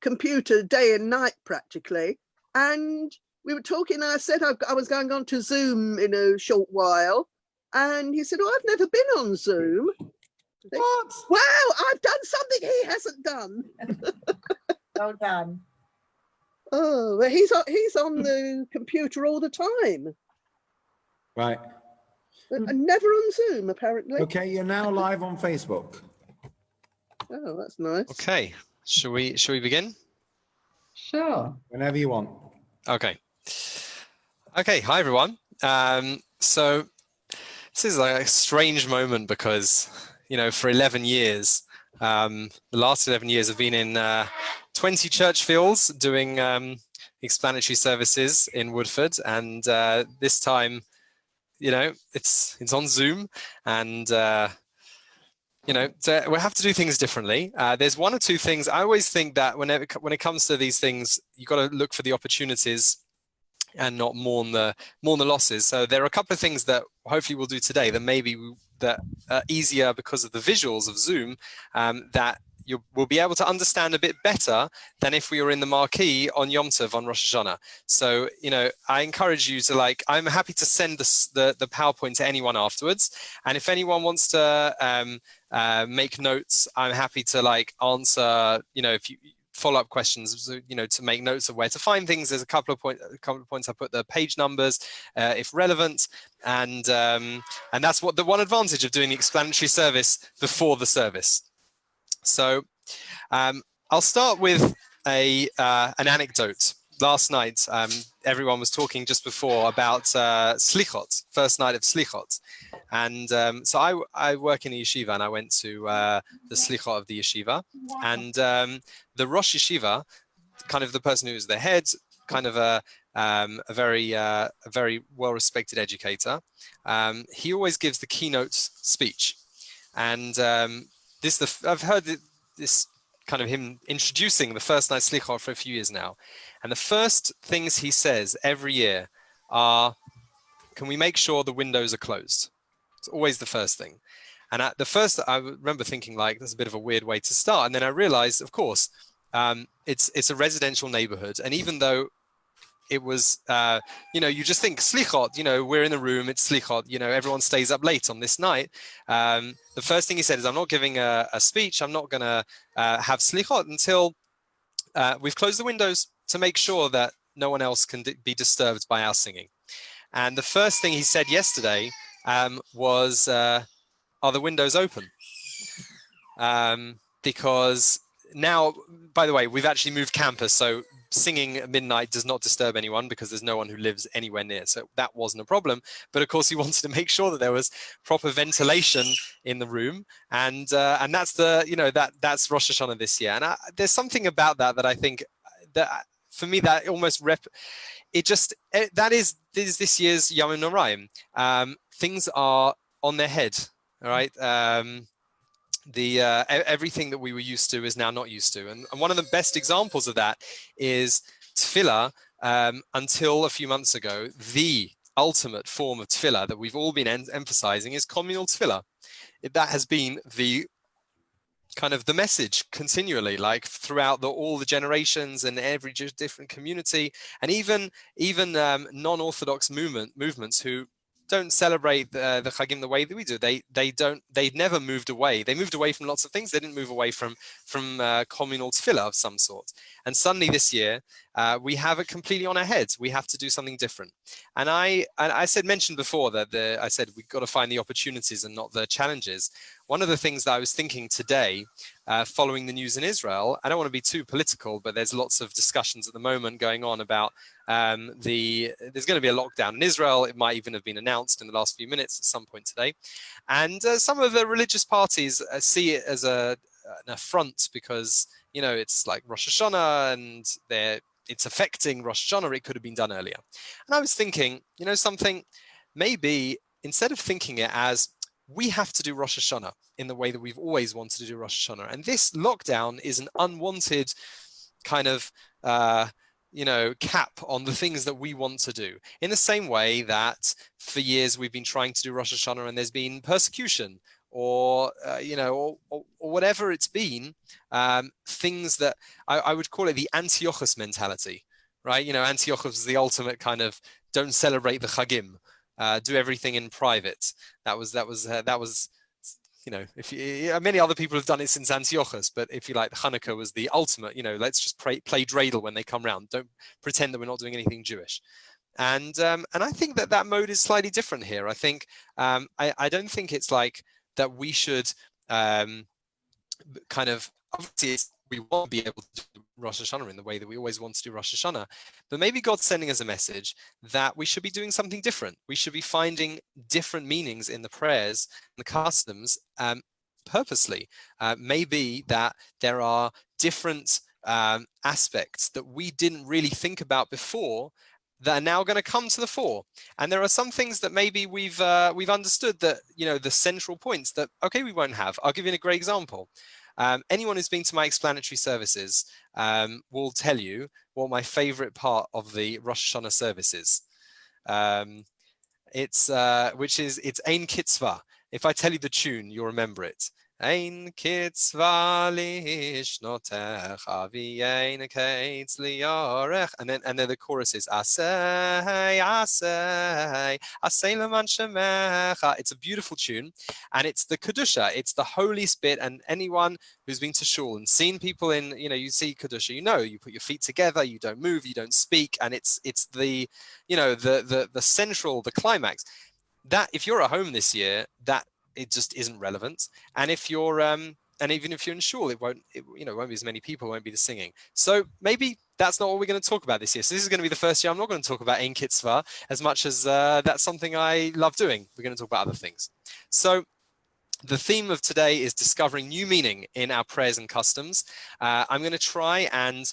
computer day and night practically. And we were talking, I said I was going on to Zoom in a short while. And he said, oh, I've never been on Zoom. What? Wow, I've done something he hasn't done. Well done. Oh, well, he's on the computer all the time. Right. And never on Zoom, apparently. Okay, you're now live on Facebook. Oh, that's nice. Okay, shall we begin? Sure. Whenever you want. Okay. Okay, hi everyone. So this is like a strange moment because, you know, for 11 years, the last 11 years have been in 20 church fields doing explanatory services in Woodford, and this time, you know, it's on Zoom, and you know, so we have to do things differently. There's one or two things. I always think that when it comes to these things, you've got to look for the opportunities and not mourn the losses. So there are a couple of things that hopefully we'll do today that maybe that are easier because of the visuals of Zoom, that you will be able to understand a bit better than if we were in the marquee on Yom Tov on Rosh Hashanah. So, you know, I encourage you to, like, I'm happy to send the PowerPoint to anyone afterwards. And if anyone wants to make notes, I'm happy to, like, answer, you know, if you follow-up questions, you know, to make notes of where to find things. There's a couple of points I put the page numbers if relevant, and that's what the one advantage of doing the explanatory service before the service. So I'll start with an anecdote. Last night, everyone was talking just before about Slichot, first night of Slichot. And so I work in a yeshiva, and I went to the Slichot of the yeshiva. And the Rosh Yeshiva, kind of the person who's the head, kind of a very well-respected educator, he always gives the keynote speech. And I've heard this kind of him introducing the first night Slichot for a few years now. And the first things he says every year are, can we make sure the windows are closed? It's always the first thing. And at the first, I remember thinking, like, that's a bit of a weird way to start. And then I realized, of course, it's a residential neighborhood. And even though it was, you know, you just think Slichot, you know, we're in the room, it's Slichot, you know, everyone stays up late on this night. The first thing he said is, I'm not giving a speech, I'm not going to have Slichot until we've closed the windows to make sure that no one else can be disturbed by our singing. And the first thing he said yesterday was, are the windows open? Because now, by the way, we've actually moved campus, so singing at midnight does not disturb anyone because there's no one who lives anywhere near, so that wasn't a problem. But of course, he wanted to make sure that there was proper ventilation in the room, and that's the, you know, that's Rosh Hashanah this year. And there's something about that I think that for me that almost that is this year's Yom Noraim. Things are on their head, all right. Everything that we were used to is now not used to. And one of the best examples of that is tefillah. Until a few months ago, the ultimate form of tefillah that we've all been emphasizing is communal tefillah. That has been the kind of the message continually, like throughout all the generations and every different community, and even non-Orthodox movements who don't celebrate the Chagim the way that we do. They've never moved away. They moved away from lots of things. They didn't move away from communal tefillah of some sort. And suddenly this year, we have it completely on our heads. We have to do something different. And I mentioned before that I said we've got to find the opportunities and not the challenges. One of the things that I was thinking today, following the news in Israel, I don't want to be too political, but there's lots of discussions at the moment going on about there's going to be a lockdown in Israel. It might even have been announced in the last few minutes at some point today. And some of the religious parties see it as an affront because, you know, it's like Rosh Hashanah and it's affecting Rosh Hashanah. It could have been done earlier. And I was thinking, you know, something, maybe instead of thinking it as we have to do Rosh Hashanah in the way that we've always wanted to do Rosh Hashanah, and this lockdown is an unwanted kind of you know, cap on the things that we want to do, in the same way that for years we've been trying to do Rosh Hashanah and there's been persecution or or whatever it's been, things that I would call it the Antiochus mentality, right? Antiochus is the ultimate kind of don't celebrate the Chagim, do everything in private. That was many other people have done it since Antiochus, but if you like, Hanukkah was the ultimate, let's just play dreidel when they come round. Don't pretend that we're not doing anything Jewish. And I think that mode is slightly different here. I think I don't think it's like that we should kind of, obviously we won't be able to do Rosh Hashanah in the way that we always want to do Rosh Hashanah, but maybe God's sending us a message that we should be doing something different. We should be finding different meanings in the prayers and the customs purposely. Maybe that there are different aspects that we didn't really think about before that are now going to come to the fore. And there are some things that maybe we've understood that, the central points that, okay, we won't have. I'll give you a great example. Anyone who's been to my explanatory services will tell you what my favorite part of the Rosh Hashanah service is. It's Ein Kitzvah. If I tell you the tune, you'll remember it. Ein kitzvah lishnotech aviein kates liorech, and then the chorus is asay asay asay leman shemecha. It's a beautiful tune, and it's the kedusha. It's the holiest bit. And anyone who's been to shul and seen people in, you see kedusha, you put your feet together, you don't move, you don't speak, and it's the the central, the climax. That if you're at home this year, that it just isn't relevant. And if you're and even if you're in shul, it won't be as many people, won't be the singing. So maybe that's not what we're going to talk about this year. So this is going to be the first year I'm not going to talk about Ein Kitzvah as much as that's something I love doing. We're going to talk about other things. So the theme of today is discovering new meaning in our prayers and customs. I'm going to try and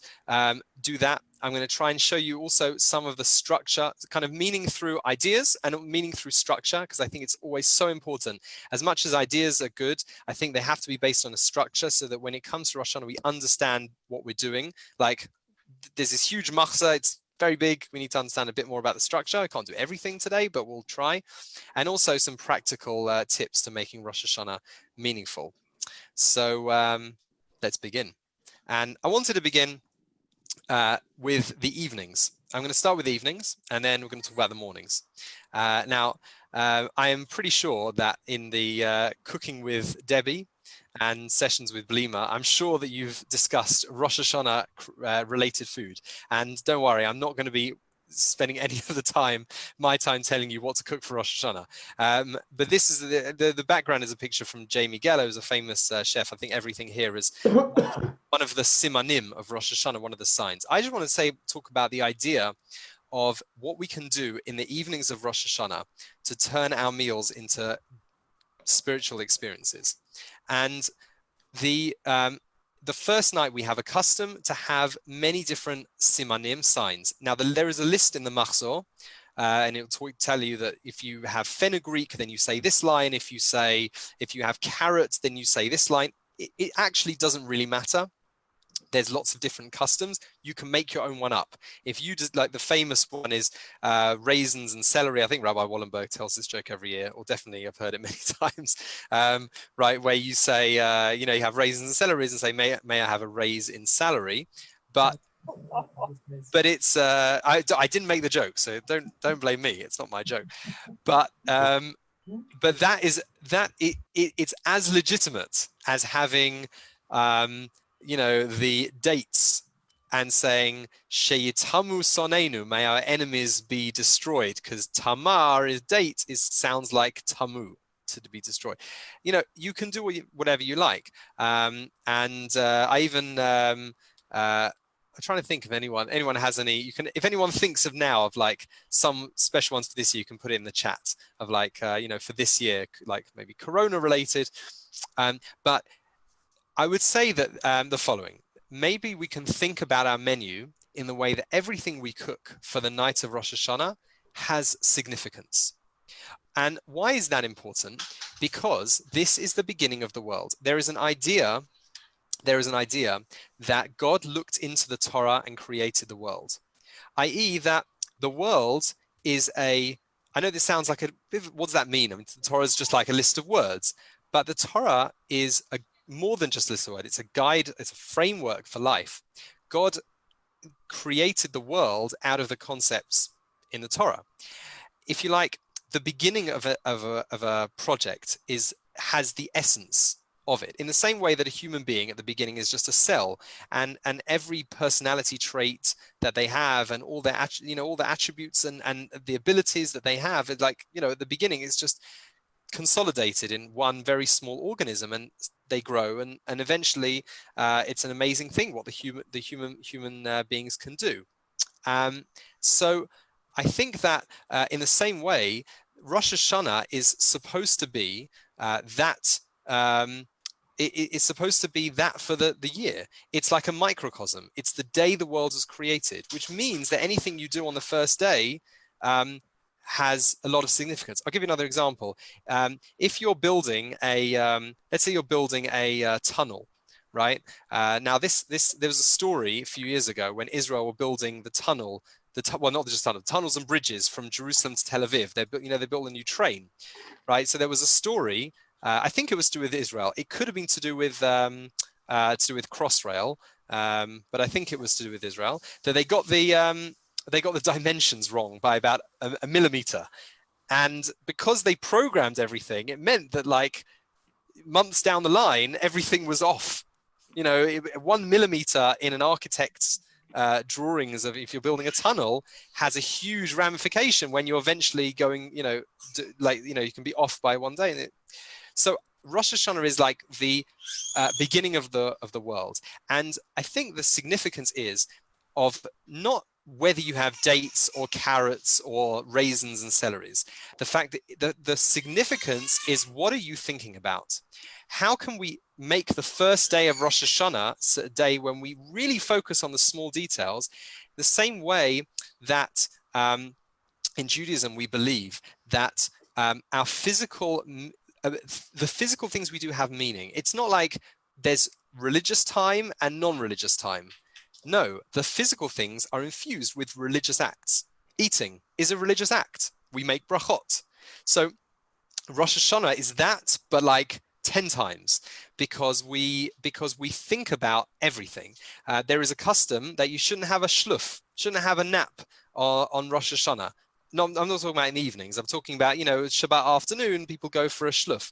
do that. I'm going to try and show you also some of the structure, kind of meaning through ideas and meaning through structure, because I think it's always so important. As much as ideas are good, I think they have to be based on a structure so that when it comes to Rosh Hashanah, we understand what we're doing. Like there's this huge machzah, it's very big. We need to understand a bit more about the structure. I can't do everything today, but we'll try. And also some practical tips to making Rosh Hashanah meaningful. So let's begin. And I wanted to begin with the evenings. I'm going to start with evenings, and then we're going to talk about the mornings. Now, I am pretty sure that in the Cooking with Debbie and Sessions with Blima, I'm sure that you've discussed Rosh Hashanah related food. And don't worry, I'm not going to be spending any of my time telling you what to cook for Rosh Hashanah. But this is the background is a picture from Jamie Gallo, who's a famous chef. I think everything here is one of the simanim of Rosh Hashanah, one of the signs. I just want to talk about the idea of what we can do in the evenings of Rosh Hashanah to turn our meals into spiritual experiences. And the first night we have a custom to have many different simanim, signs. Now there is a list in the Machzor, and it will tell you that if you have fenugreek, then you say this line. If you have carrots, then you say this line. It actually doesn't really matter. There's lots of different customs. You can make your own one up. If you just, like the famous one is raisins and celery. I think Rabbi Wallenberg tells this joke every year, or definitely I've heard it many times, right? Where you say, you have raisins and celeries and say, may I have a raise in salary? But it's, I didn't make the joke, so don't blame me. It's not my joke. But it's as legitimate as having, the dates and saying Sheyitamu sonenu, may our enemies be destroyed, because Tamar is date sounds like Tamu, to be destroyed. You can do whatever you like. And I even I'm trying to think if anyone has any. If anyone thinks of now of like some special ones for this year, you can put it in the chat of like for this year, like maybe Corona related. But I would say that the following: maybe we can think about our menu in the way that everything we cook for the night of Rosh Hashanah has significance. And why is that important? Because this is the beginning of the world. There is an idea that God looked into the Torah and created the world, i.e. that the world is I know this sounds like what does that mean? I mean, the Torah is just like a list of words, But the Torah is more than just a little word. It's a guide, it's a framework for life. God created the world out of the concepts in the Torah. If you like, the beginning of a project has the essence of it, in the same way that a human being at the beginning is just a cell, and every personality trait that they have and all their all the attributes and the abilities that they have, like, at the beginning it's just consolidated in one very small organism, and they grow, and eventually it's an amazing thing what the human beings can do. So I think that in the same way, Rosh Hashanah is supposed to be that. It's supposed to be that for the year. It's like a microcosm. It's the day the world was created, which means that anything you do on the first day has a lot of significance. I'll give you another example. If you're building let's say you're building a tunnel, right? Now there was a story a few years ago when Israel were building the tunnel, well, not just tunnels and bridges from Jerusalem to Tel Aviv. They built a new train, right? So there was a story. I think it was to do with Israel. It could have been to do with Crossrail, but I think it was to do with Israel. That they got the dimensions wrong by about a millimeter, and because they programmed everything, it meant that like months down the line, everything was off. 1 millimeter in an architect's drawings of if you're building a tunnel has a huge ramification when you're eventually going, you can be off by one day. So Rosh Hashanah is like the beginning of the world, and I think the significance is of not whether you have dates or carrots or raisins and celeries. The fact that the significance is, what are you thinking about? How can we make the first day of Rosh Hashanah a day when we really focus on the small details, the same way that in Judaism we believe that our the physical things we do have meaning. It's not like there's religious time and non-religious time. No, the physical things are infused with religious acts. Eating is a religious act. We make brachot. So Rosh Hashanah is that, but like 10 times, because we think about everything. There is a custom that you shouldn't have a shluf, shouldn't have a nap on Rosh Hashanah. No, I'm not talking about in the evenings. I'm talking about, Shabbat afternoon, people go for a shluf.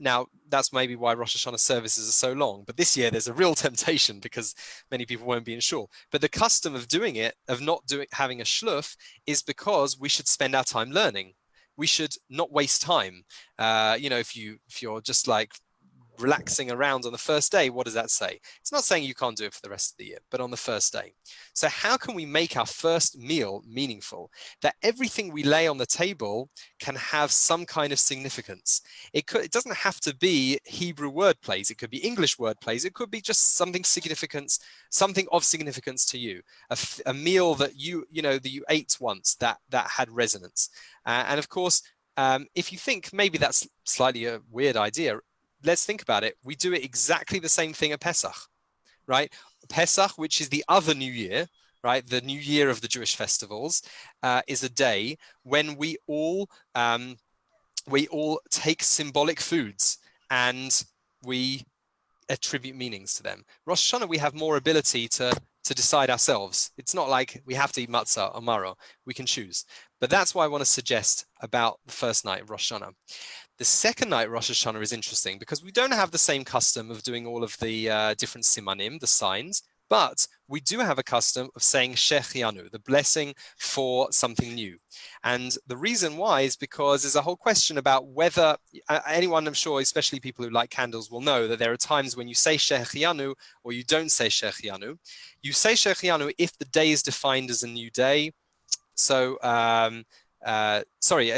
Now, that's maybe why Rosh Hashanah services are so long. But this year, there's a real temptation because many people won't be in shul. But the custom of doing it, of not having a shluf, is because we should spend our time learning. We should not waste time. If you're just like relaxing around on the first day, what does that say? It's not saying you can't do it for the rest of the year, but on the first day. So how can we make our first meal meaningful? That everything we lay on the table can have some kind of significance. It doesn't have to be Hebrew word plays. It could be English word plays. It could be just something of significance to you. A meal that you ate once that had resonance. And of course, if you think maybe that's slightly a weird idea, let's think about it. We do it exactly the same thing at Pesach, right? Pesach, which is the other New Year, right? The New Year of the Jewish festivals, is a day when we all take symbolic foods and we attribute meanings to them. Rosh Hashanah, we have more ability to decide ourselves. It's not like we have to eat matzah or maror. We can choose. But that's why I want to suggest about the first night of Rosh Hashanah. The second night, Rosh Hashanah, is interesting because we don't have the same custom of doing all of the different simanim, the signs, but we do have a custom of saying Shechianu, the blessing for something new. And the reason why is because there's a whole question about whether anyone, I'm sure, especially people who like candles, will know that there are times when you say Shechianu or you don't say Shechianu. You say Shechianu if the day is defined as a new day. So, sorry.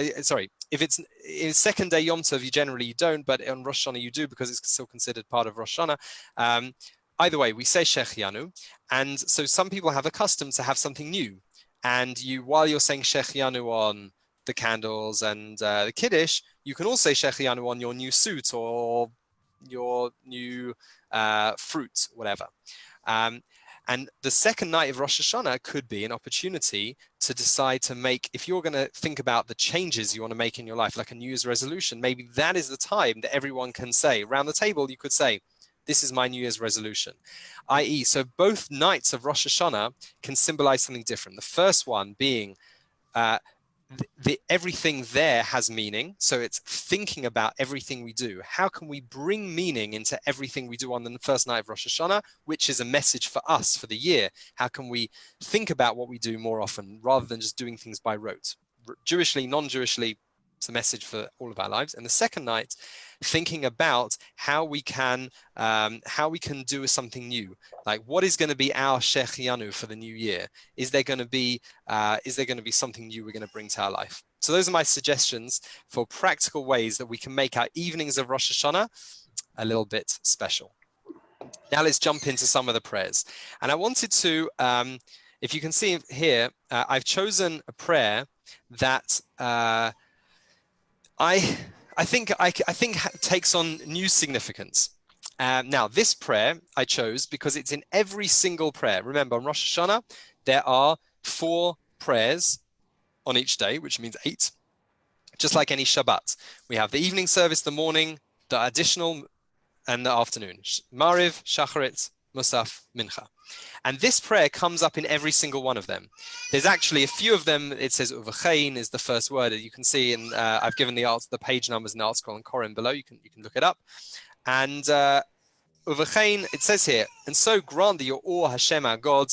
If it's in second day Yom Tov, you don't, but on Rosh Hashanah you do because it's still considered part of Rosh Hashanah. Either way, we say Shechianu, and so some people have a custom to have something new, and while you're saying Shechianu on the candles and the Kiddush, you can also say Shechianu on your new suit or your new fruit, whatever. And And the second night of Rosh Hashanah could be an opportunity to decide to make, if you're going to think about the changes you want to make in your life, like a New Year's resolution, maybe that is the time that everyone can say, around the table, you could say, this is my New Year's resolution, i.e., so both nights of Rosh Hashanah can symbolize something different. The first one being everything there has meaning. So it's thinking about everything we do. How can we bring meaning into everything we do on the first night of Rosh Hashanah, which is a message for us for the year? How can we think about what we do more often rather than just doing things by rote? Jewishly, non-Jewishly, it's a message for all of our lives. And the second night, thinking about how we can do something new. Like, what is going to be our Shechianu for the new year? Is there going to be something new we're going to bring to our life? So those are my suggestions for practical ways that we can make our evenings of Rosh Hashanah a little bit special. Now let's jump into some of the prayers. And I wanted to, if you can see here, I've chosen a prayer that I think takes on new significance. Now, this prayer I chose because it's in every single prayer. Remember, on Rosh Hashanah, there are 4 prayers on each day, which means 8, just like any Shabbat. We have the evening service, the morning, the additional, and the afternoon. Mariv, Shacharit, Musaf, Mincha. And this prayer comes up in every single one of them. There's actually a few of them. It says Uvachein is the first word. You can see, and I've given the page numbers and the article on Koren below. You can look it up. And Uvachein, it says here, and so grant that your awe, Hashem, our God,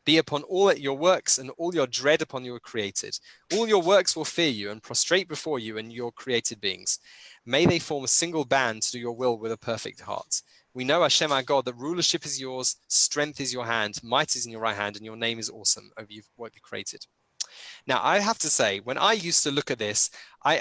be upon all your works and all your dread upon your created. All your works will fear you and prostrate before you and your created beings. May they form a single band to do your will with a perfect heart. We know, Hashem, our God, that rulership is yours, strength is your hand, might is in your right hand, and your name is awesome over what you created. Now, I have to say, when I used to look at this, I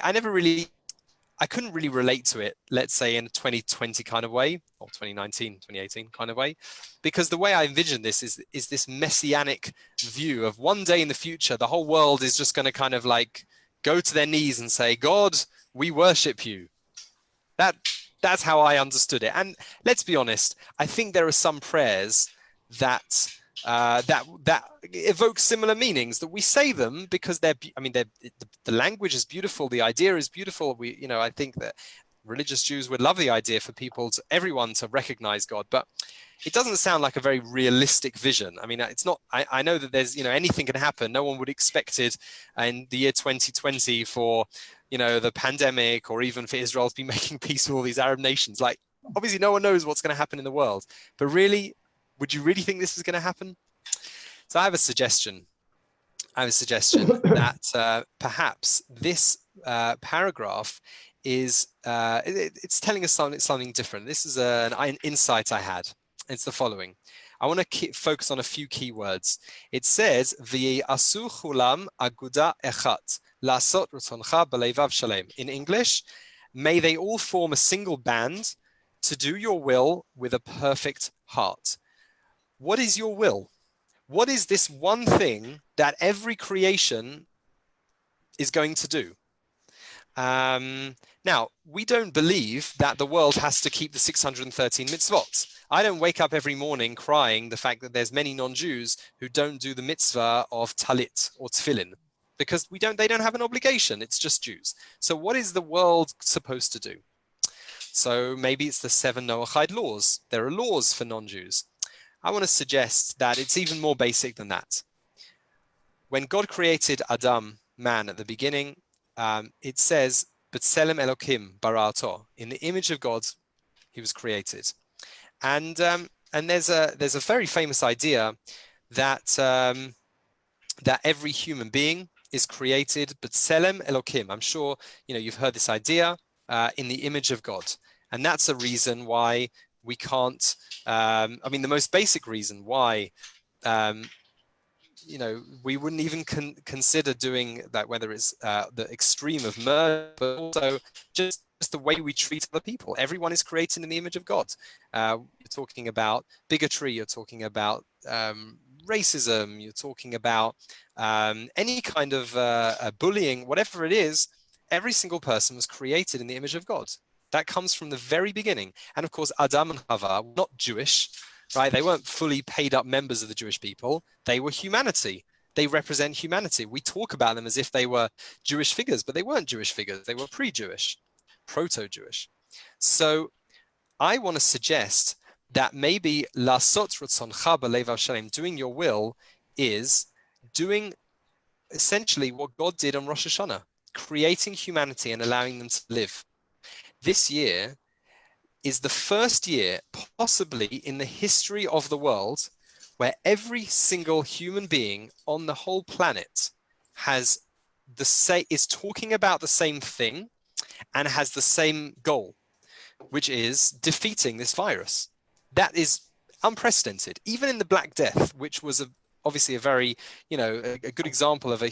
couldn't really relate to it, let's say in a 2020 kind of way, or 2019, 2018 kind of way, because the way I envision this is this messianic view of one day in the future, the whole world is just going to kind of like go to their knees and say, God, we worship you. That's how I understood it. And let's be honest, I think there are some prayers that evoke similar meanings, that we say them because the language is beautiful, the idea is beautiful. I think that religious Jews would love the idea for everyone to recognize God, but it doesn't sound like a very realistic vision. I mean, it's not. I know that there's anything can happen. No one would expect it in the year 2020 for the pandemic, or even for Israel to be making peace with all these Arab nations. Like, obviously no one knows what's going to happen in the world, but really, would you really think this is going to happen? So I have a suggestion that perhaps this paragraph is it's telling us something different. This is an insight I had. It's the following. I want to focus on a few key words. It says, "V'asu chulam aguda echat lasot ratzoncha b'leivav shalem." In English, may they all form a single band to do your will with a perfect heart. What is your will? What is this one thing that every creation is going to do? Now, we don't believe that the world has to keep the 613 mitzvot. I don't wake up every morning crying the fact that there's many non-Jews who don't do the mitzvah of talit or tefillin, because they don't have an obligation. It's just Jews. So what is the world supposed to do? So maybe it's the 7 Noahide laws. There are laws for non-Jews. I want to suggest that it's even more basic than that. When God created Adam, man, at the beginning, it says, "B'tselem Elokim bara'ato." In the image of God, he was created. And there's a very famous idea that that every human being is created b'tselem Elokim. I'm sure you've heard this idea, in the image of God, and that's a reason why we can't. The most basic reason why. We wouldn't even consider doing that, whether it's the extreme of murder, but also just the way we treat other people. Everyone is created in the image of God. You're talking about bigotry, you're talking about racism, you're talking about any kind of bullying, whatever it is. Every single person was created in the image of God. That comes from the very beginning. And of course, Adam and Hava were not Jewish. right? They weren't fully paid up members of the Jewish people. They were humanity. They represent humanity. We talk about them as if they were Jewish figures, but they weren't Jewish figures. They were pre-Jewish, proto-Jewish. So I want to suggest that maybe lasot ratzoncha b'lev Shalem, doing your will, is doing essentially what God did on Rosh Hashanah, creating humanity and allowing them to live. This year is the first year, possibly in the history of the world, where every single human being on the whole planet is talking about the same thing and has the same goal, which is defeating this virus. That is unprecedented. Even in the Black Death, which was obviously a very, a good example of a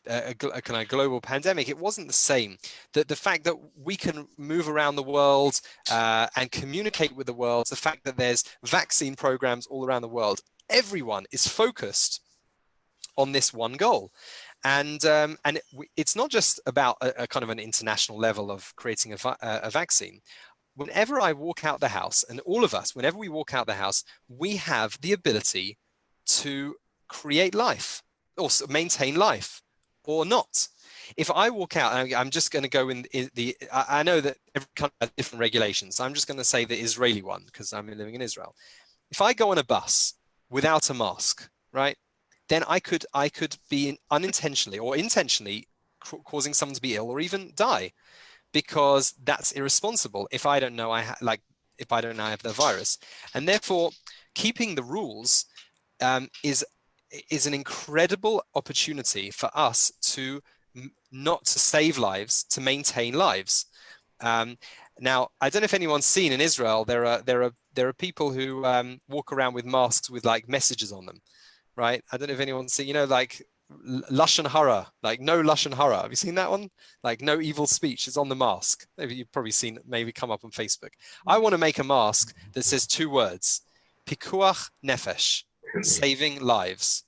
kind of global pandemic, it wasn't the same. The fact that we can move around the world and communicate with the world, the fact that there's vaccine programs all around the world, everyone is focused on this one goal. And it's not just about a kind of an international level of creating a vaccine. Whenever I walk out the house, and all of us, whenever we walk out the house, we have the ability to create life or maintain life or not. If I walk out, and I'm just going to go in I know that every country has different regulations. So I'm just going to say the Israeli one because I'm living in Israel. If I go on a bus without a mask, right, then I could be unintentionally or intentionally causing someone to be ill or even die, because that's irresponsible if I don't know I have the virus. And therefore, keeping the rules is an incredible opportunity for us to not to save lives, to maintain lives. Now, I don't know if anyone's seen in Israel, there are people who walk around with masks with like messages on them, right? I don't know if anyone's seen, like Lashon Hara, like no Lashon Hara. Have you seen that one? Like no evil speech is on the mask. Maybe you've probably seen it, maybe come up on Facebook. I want to make a mask that says 2 words, Pikuach Nefesh, saving lives.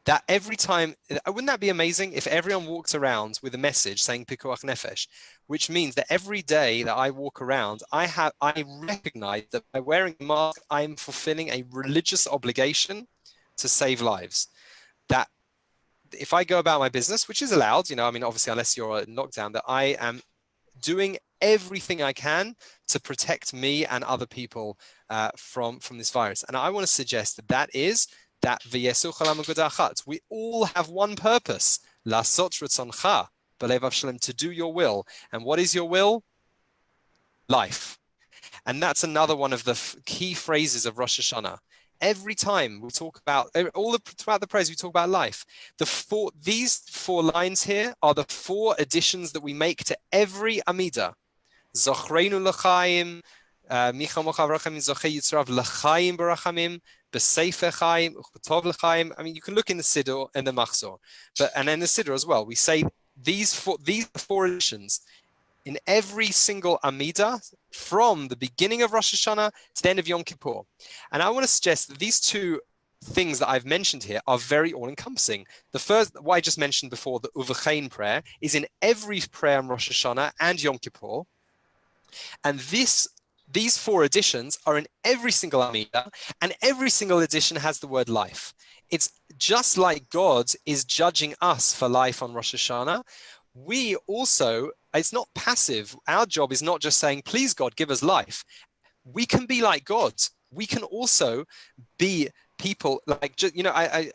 That every time, wouldn't that be amazing if everyone walked around with a message saying Pikuach Nefesh, which means that every day that I walk around, I recognize that by wearing a mask, I'm fulfilling a religious obligation to save lives. That if I go about my business, which is allowed, obviously, unless you're in lockdown, that I am doing everything I can to protect me and other people from this virus. And I want to suggest that v'yesu chalam agudachat. We all have one purpose, lasot ratzoncha b'lev Avshalom, to do your will. And what is your will? Life. And that's another one of the key phrases of Rosh Hashanah. Every time we talk about, throughout the praise, we talk about life. These 4 lines here are the 4 additions that we make to every Amidah. Zochreinu l'chaim, micha mocha v'rachamim, zochei yitzrav l'chaim b'rachamim, b'sefer chaim, uchbetov l'chaim. I mean, you can look in the Siddur and the Machzor, and in the Siddur as well. We say these 4 additions in every single Amidah from the beginning of Rosh Hashanah to the end of Yom Kippur. And I want to suggest that these 2 things that I've mentioned here are very all-encompassing. The first, what I just mentioned before, the Uvachein prayer, is in every prayer on Rosh Hashanah and Yom Kippur. And these 4 additions are in every single Amidah, and every single addition has the word life. It's just like God is judging us for life on Rosh Hashanah. We also, it's not passive. Our job is not just saying, please God, give us life. We can be like God. We can also be people like, I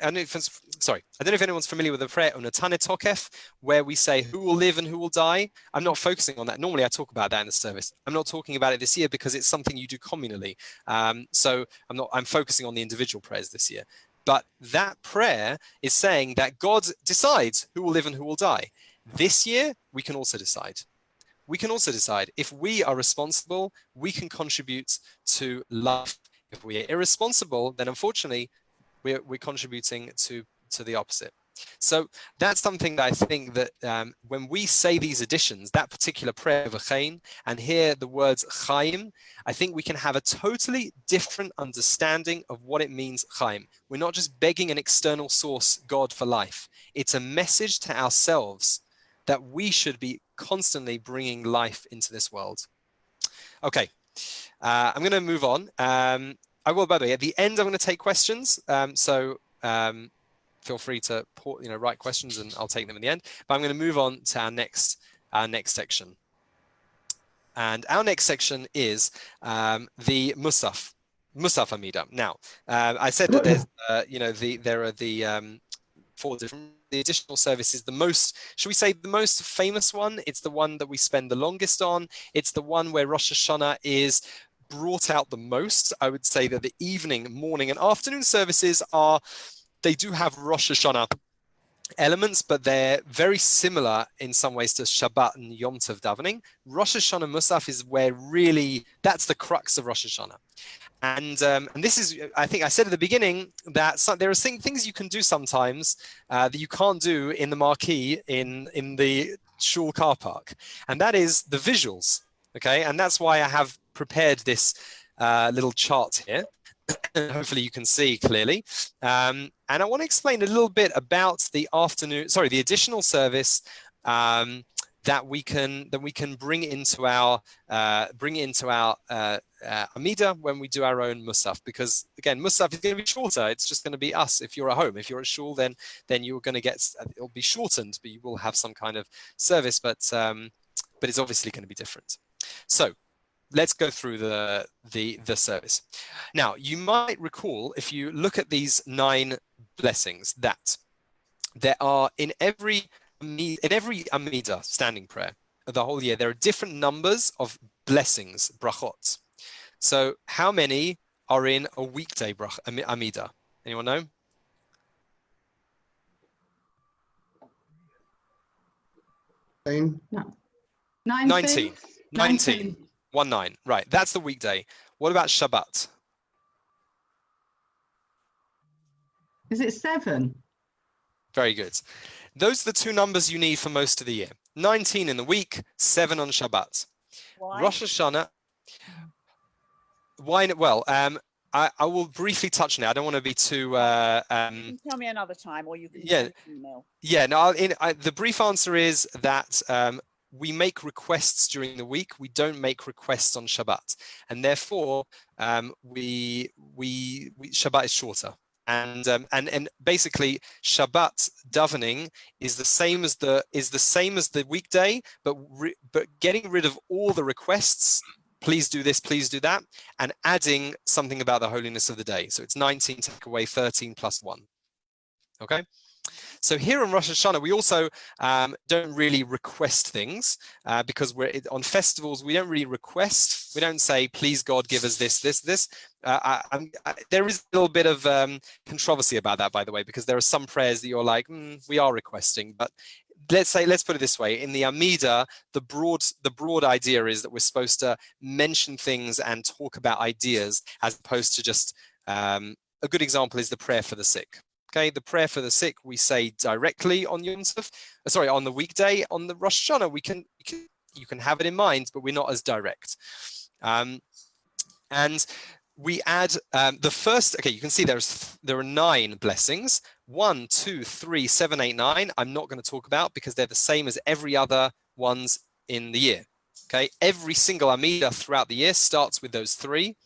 don't know if anyone's familiar with the prayer Unatane Tokef, where we say who will live and who will die. I'm not focusing on that. Normally I talk about that in the service. I'm not talking about it this year because it's something you do communally. So I'm focusing on the individual prayers this year. But that prayer is saying that God decides who will live and who will die. This year, we can also decide. We can also decide if we are responsible, we can contribute to life. If we are irresponsible, then unfortunately, we're contributing to the opposite. So that's something that I think that when we say these additions, that particular prayer of V'chein, and hear the words Chaim, I think we can have a totally different understanding of what it means, Chaim. We're not just begging an external source, God, for life. It's a message to ourselves that we should be constantly bringing life into this world. Okay, I'm going to move on. I will, by the way, at the end, I'm going to take questions. So feel free to write questions and I'll take them in the end. But I'm going to move on to our next section. And our next section is the Musaf Amida. Now, I said that there's, there are the 4 different, the additional services. The most, should we say the most famous one? It's the one that we spend the longest on. It's the one where Rosh Hashanah is brought out the most. I would say that the evening, morning and afternoon services they do have Rosh Hashanah elements, but they're very similar in some ways to Shabbat and Yom Tov davening. Rosh Hashanah Musaf is where really, that's the crux of Rosh Hashanah. And this is, I think I said at the beginning that there are things you can do sometimes that you can't do in the marquee in the shul car park. And that is the visuals, okay? And that's why I have prepared this little chart here. Hopefully you can see clearly. And I want to explain a little bit about the additional service that we can bring into our Amida when we do our own Musaf, because again, Musaf is going to be shorter. It's just going to be us. If you're at home, if you're at shul, then you're going to get, it'll be shortened, but you will have some kind of service, but it's obviously going to be different. So let's go through the service. Now, you might recall, if you look at these 9 blessings, that there are in every Amida standing prayer of the whole year, there are different numbers of blessings, brachot. So how many are in a weekday Amida? Anyone know? 19. 19. 19. 19. Right, that's the weekday. What about Shabbat? Is it 7? Very good. Those are the 2 numbers you need for most of the year. 19 in the week, 7 on Shabbat. Why? Rosh Hashanah. Why? Well, I will briefly touch now. I don't want to be too. You can tell me another time, or you can send an email. Yeah. No. The brief answer is that we make requests during the week. We don't make requests on Shabbat, and therefore Shabbat is shorter. And basically Shabbat davening is the same as the weekday, but getting rid of all the requests. Please do this, please do that, and adding something about the holiness of the day. So it's 19 take away 13 plus 1. Okay. So here on Rosh Hashanah, we also don't really request things because we're on festivals. We don't really request. We don't say, please God, give us this. There is a little bit of controversy about that, by the way, because there are some prayers that you're like, we are requesting. But let's put it this way: in the Amida, the broad idea is that we're supposed to mention things and talk about ideas, as opposed to just a good example is the prayer for the sick. Okay, the prayer for the sick we say directly on Yom Tov, on the weekday. On the Rosh Hashanah, you can have it in mind, but we're not as direct. And we add the first. Okay, you can see there are 9 blessings. 1, 2, 3, 7, 8, 9. I'm not going to talk about because they're the same as every other ones in the year. Okay, every single Amida throughout the year starts with those 3.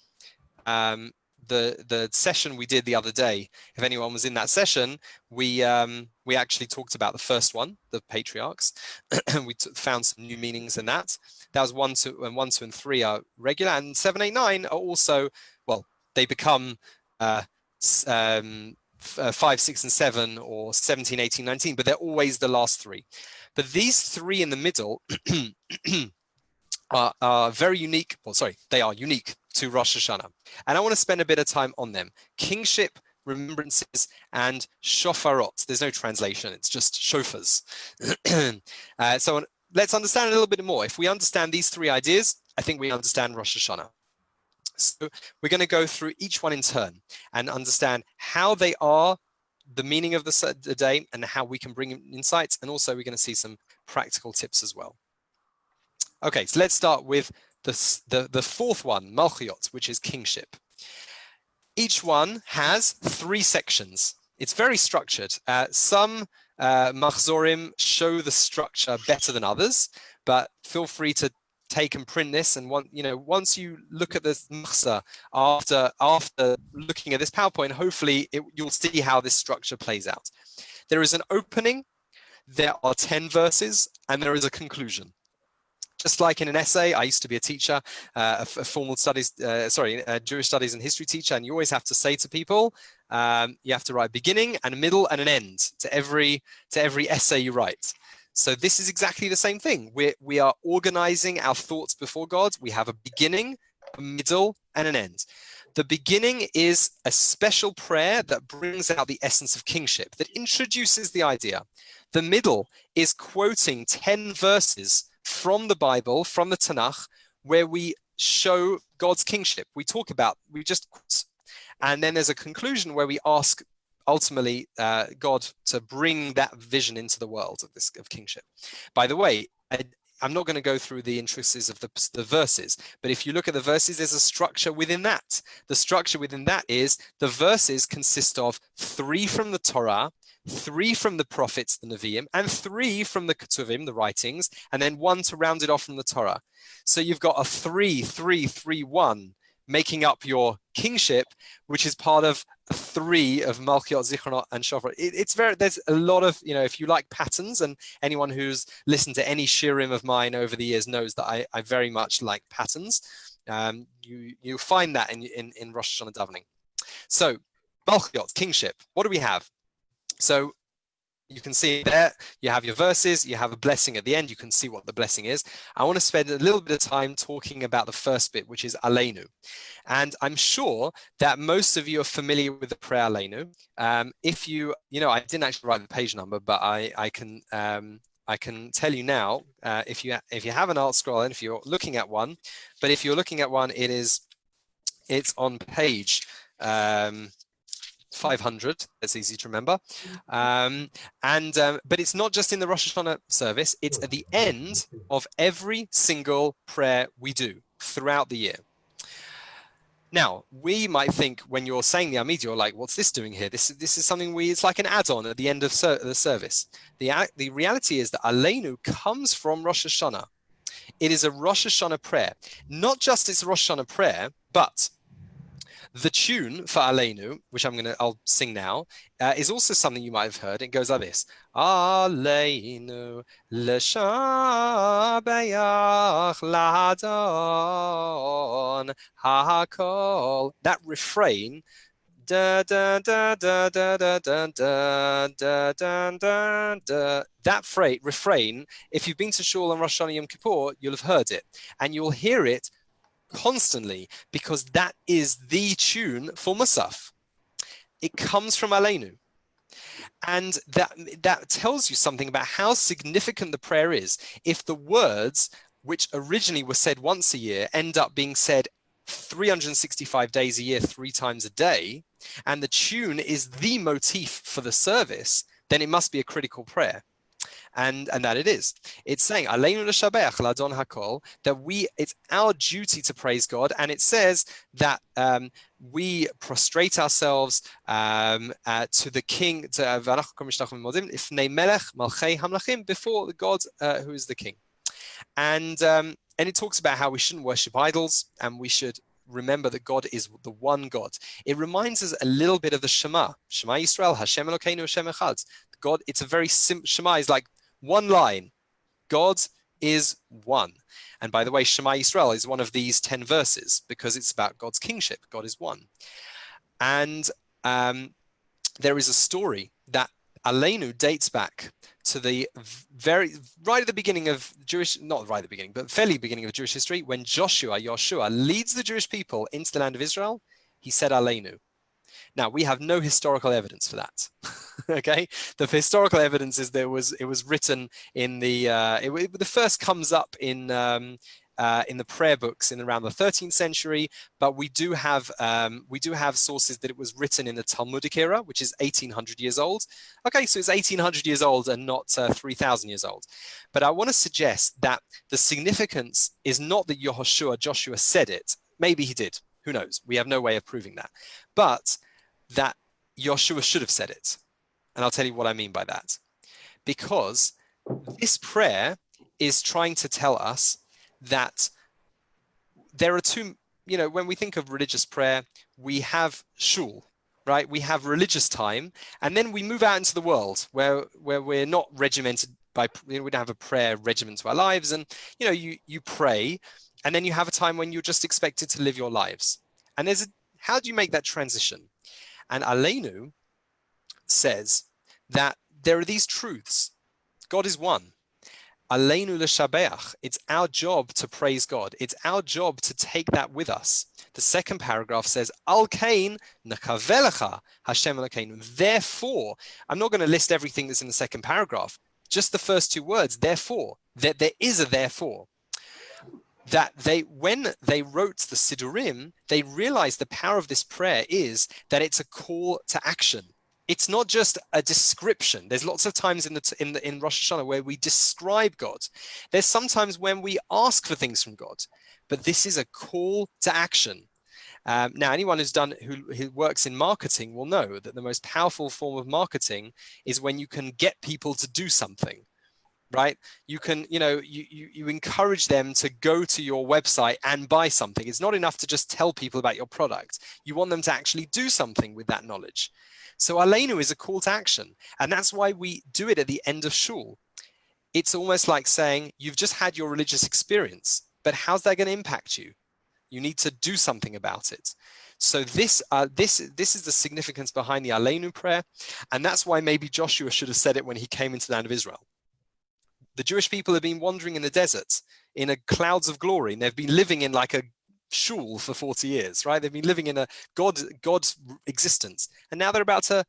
The session we did the other day, if anyone was in that session, we actually talked about the first one, the patriarchs. We found some new meanings in that. That was 1, 2, and 3 are regular, and 7, 8, 9 are also, well, they become 5, 6, and 7, or 17, 18, 19, but they're always the last 3. But these 3 in the middle are very unique. Well, sorry, they are unique to Rosh Hashanah. And I want to spend a bit of time on them. Kingship, remembrances, and shofarot. There's no translation, it's just shofars. So let's understand a little bit more. If we understand these 3 ideas, I think we understand Rosh Hashanah. So we're going to go through each one in turn and understand how they are, the meaning of the day, and how we can bring in insights. And also we're going to see some practical tips as well. Okay, so let's start with the 4th one, Malchiot, which is kingship. Each one has 3 sections. It's very structured. Some Machzorim show the structure better than others, but feel free to take and print this, and once you look at this machsa after looking at this PowerPoint, hopefully you'll see how this structure plays out. There is an opening, there are 10 verses, and there is a conclusion. Just like in an essay, I used to be a teacher, a formal studies, Jewish studies and history teacher, and you always have to say to people, you have to write a beginning and a middle and an end to every essay you write. So this is exactly the same thing. We are organizing our thoughts before God. We have a beginning, a middle, and an end. The beginning is a special prayer that brings out the essence of kingship, that introduces the idea. The middle is quoting 10 verses from the Bible, from the Tanakh, where we show God's kingship. We just, and then there's a conclusion where we ask ultimately God to bring that vision into the world of kingship. By the way, I'm not going to go through the intricacies of the verses, but if you look at the verses, there's a structure within that. The structure within that is the verses consist of 3 from the Torah, 3 from the prophets, the Nevi'im, and 3 from the Ketuvim, the writings, and then 1 to round it off from the Torah. So you've got a 3, 3, 3, 1 making up your kingship, which is part of 3 of Malchiot, Zichronot, and Shofar. There's a lot of, if you like patterns, and anyone who's listened to any shirim of mine over the years knows that I very much like patterns. You find that in Rosh Hashanah davening. So Malchiot, kingship, what do we have? So you can see there, you have your verses, you have a blessing at the end, you can see what the blessing is. I want to spend a little bit of time talking about the first bit, which is Aleinu. And I'm sure that most of you are familiar with the prayer Aleinu. If I didn't actually write the page number, but I can tell you now, if you have an art scroll and if you're looking at one, but if you're looking at one, it's on page 500. That's easy to remember. But it's not just in the Rosh Hashanah service, it's at the end of every single prayer we do throughout the year. Now, we might think when you're saying the Amid, you're like, what's this doing here? This is something it's like an add-on at the end of the service. The reality is that Aleinu comes from Rosh Hashanah. It is a Rosh Hashanah prayer. Not just it's a Rosh Hashanah prayer, but the tune for Aleinu, which I'll sing now, is also something you might have heard. It goes like this: Aleinu l'shabayach ladon hakol. That refrain, da da da da da da da da da da da da. That refrain. If you've been to Shul on Rosh Hashanah Yom Kippur, you'll have heard it, and you'll hear it constantly, because that is the tune for Musaf. It comes from Aleinu, and that tells you something about how significant the prayer is. If the words, which originally were said once a year, end up being said 365 days a year, 3 times a day, and the tune is the motif for the service, then it must be a critical prayer. And that it is. It's saying Aleinu l'shabeach ladon hakol, that it's our duty to praise God, and it says that we prostrate ourselves to the King, before the God who is the King, and it talks about how we shouldn't worship idols, and we should remember that God is the one God. It reminds us a little bit of the Shema Yisrael, Hashem Elokeinu Hashem Echad. God, it's a very simple Shema, is like one line. God is one. And by the way, Shema Yisrael is one of these 10 verses because it's about God's kingship. God is one. And there is a story that Aleinu dates back to the right at the beginning of not right at the beginning, but fairly beginning of Jewish history, when Joshua leads the Jewish people into the land of Israel. He said Aleinu. Now, we have no historical evidence for that. Okay, the historical evidence is it was written in the first comes up in the prayer books in around the 13th century, but we do have sources that it was written in the Talmudic era, which is 1800 years old. Okay, so it's 1800 years old and not 3000 years old. But I want to suggest that the significance is not that Joshua said it. Maybe he did. Who knows? We have no way of proving that. But that Joshua should have said it. And I'll tell you what I mean by that. Because this prayer is trying to tell us that there are two, you know, when we think of religious prayer, we have shul, right? We have religious time, and then we move out into the world where we're not regimented by, we don't have a prayer regimen to our lives. And, you know, you pray, and then you have a time when you're just expected to live your lives. And how do you make that transition? And Aleinu says that there are these truths. God is one. Aleinu l'shabeach. It's our job to praise God. It's our job to take that with us. The second paragraph says, Al kain nakavelecha Hashem Elokeinu. Therefore, I'm not going to list everything that's in the second paragraph, just the first two words, therefore, that there is a therefore. That when they wrote the Siddurim, they realized the power of this prayer is that it's a call to action. It's not just a description. There's lots of times in Rosh Hashanah where we describe God. There's sometimes when we ask for things from God, but this is a call to action. Now, anyone who works in marketing will know that the most powerful form of marketing is when you can get people to do something. Right? You can, you know, you encourage them to go to your website and buy something. It's not enough to just tell people about your product. You want them to actually do something with that knowledge. So Aleinu is a call to action. And that's why we do it at the end of shul. It's almost like saying, you've just had your religious experience, but how's that going to impact you? You need to do something about it. So this is the significance behind the Aleinu prayer. And that's why maybe Joshua should have said it when he came into the land of Israel. The Jewish people have been wandering in the desert in a clouds of glory, and they've been living in like a shul for 40 years, right? They've been living in a God's existence, and now they're about to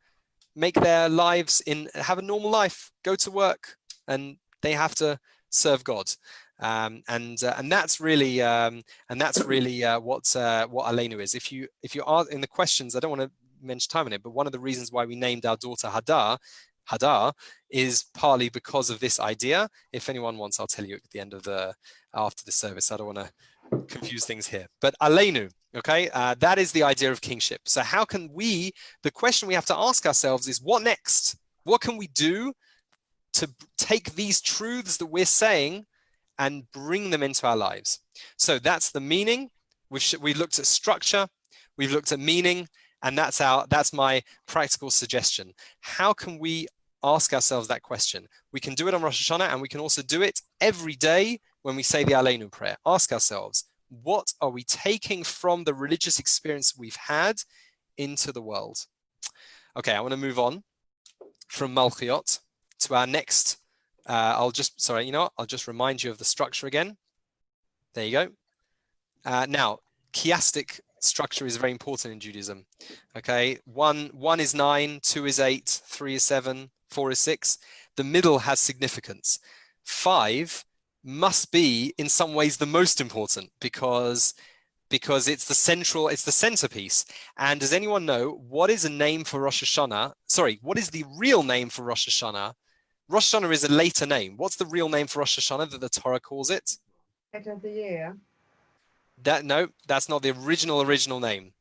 make their lives have a normal life, go to work, and they have to serve God. And that's really what Aleinu is. If you are in the questions, I don't want to mention time on it, but one of the reasons why we named our daughter Hadar is partly because of this idea. If anyone wants, I'll tell you at the end of after the service. I don't want to confuse things here. But Aleinu, okay, that is the idea of kingship. So how can the question we have to ask ourselves is, what next? What can we do to take these truths that we're saying and bring them into our lives? So that's the meaning. We've looked at structure, we've looked at meaning, and that's my practical suggestion. How can we ask ourselves that question? We can do it on Rosh Hashanah, and we can also do it every day when we say the Aleinu prayer. Ask ourselves, what are we taking from the religious experience we've had into the world? Okay, I want to move on from Malchiot to our next. I'll just remind you of the structure again. There you go. Now, chiastic structure is very important in Judaism. Okay, one is 9, 2 is 8, 3 is 7, 4 is 6. The middle has significance. 5 must be in some ways the most important because it's the centerpiece. And does anyone know what is a name for Rosh Hashanah? Sorry, what is the real name for Rosh Hashanah? Rosh Hashanah is a later name. What's the real name for Rosh Hashanah that the Torah calls it? Head of the year. No, that's not the original name.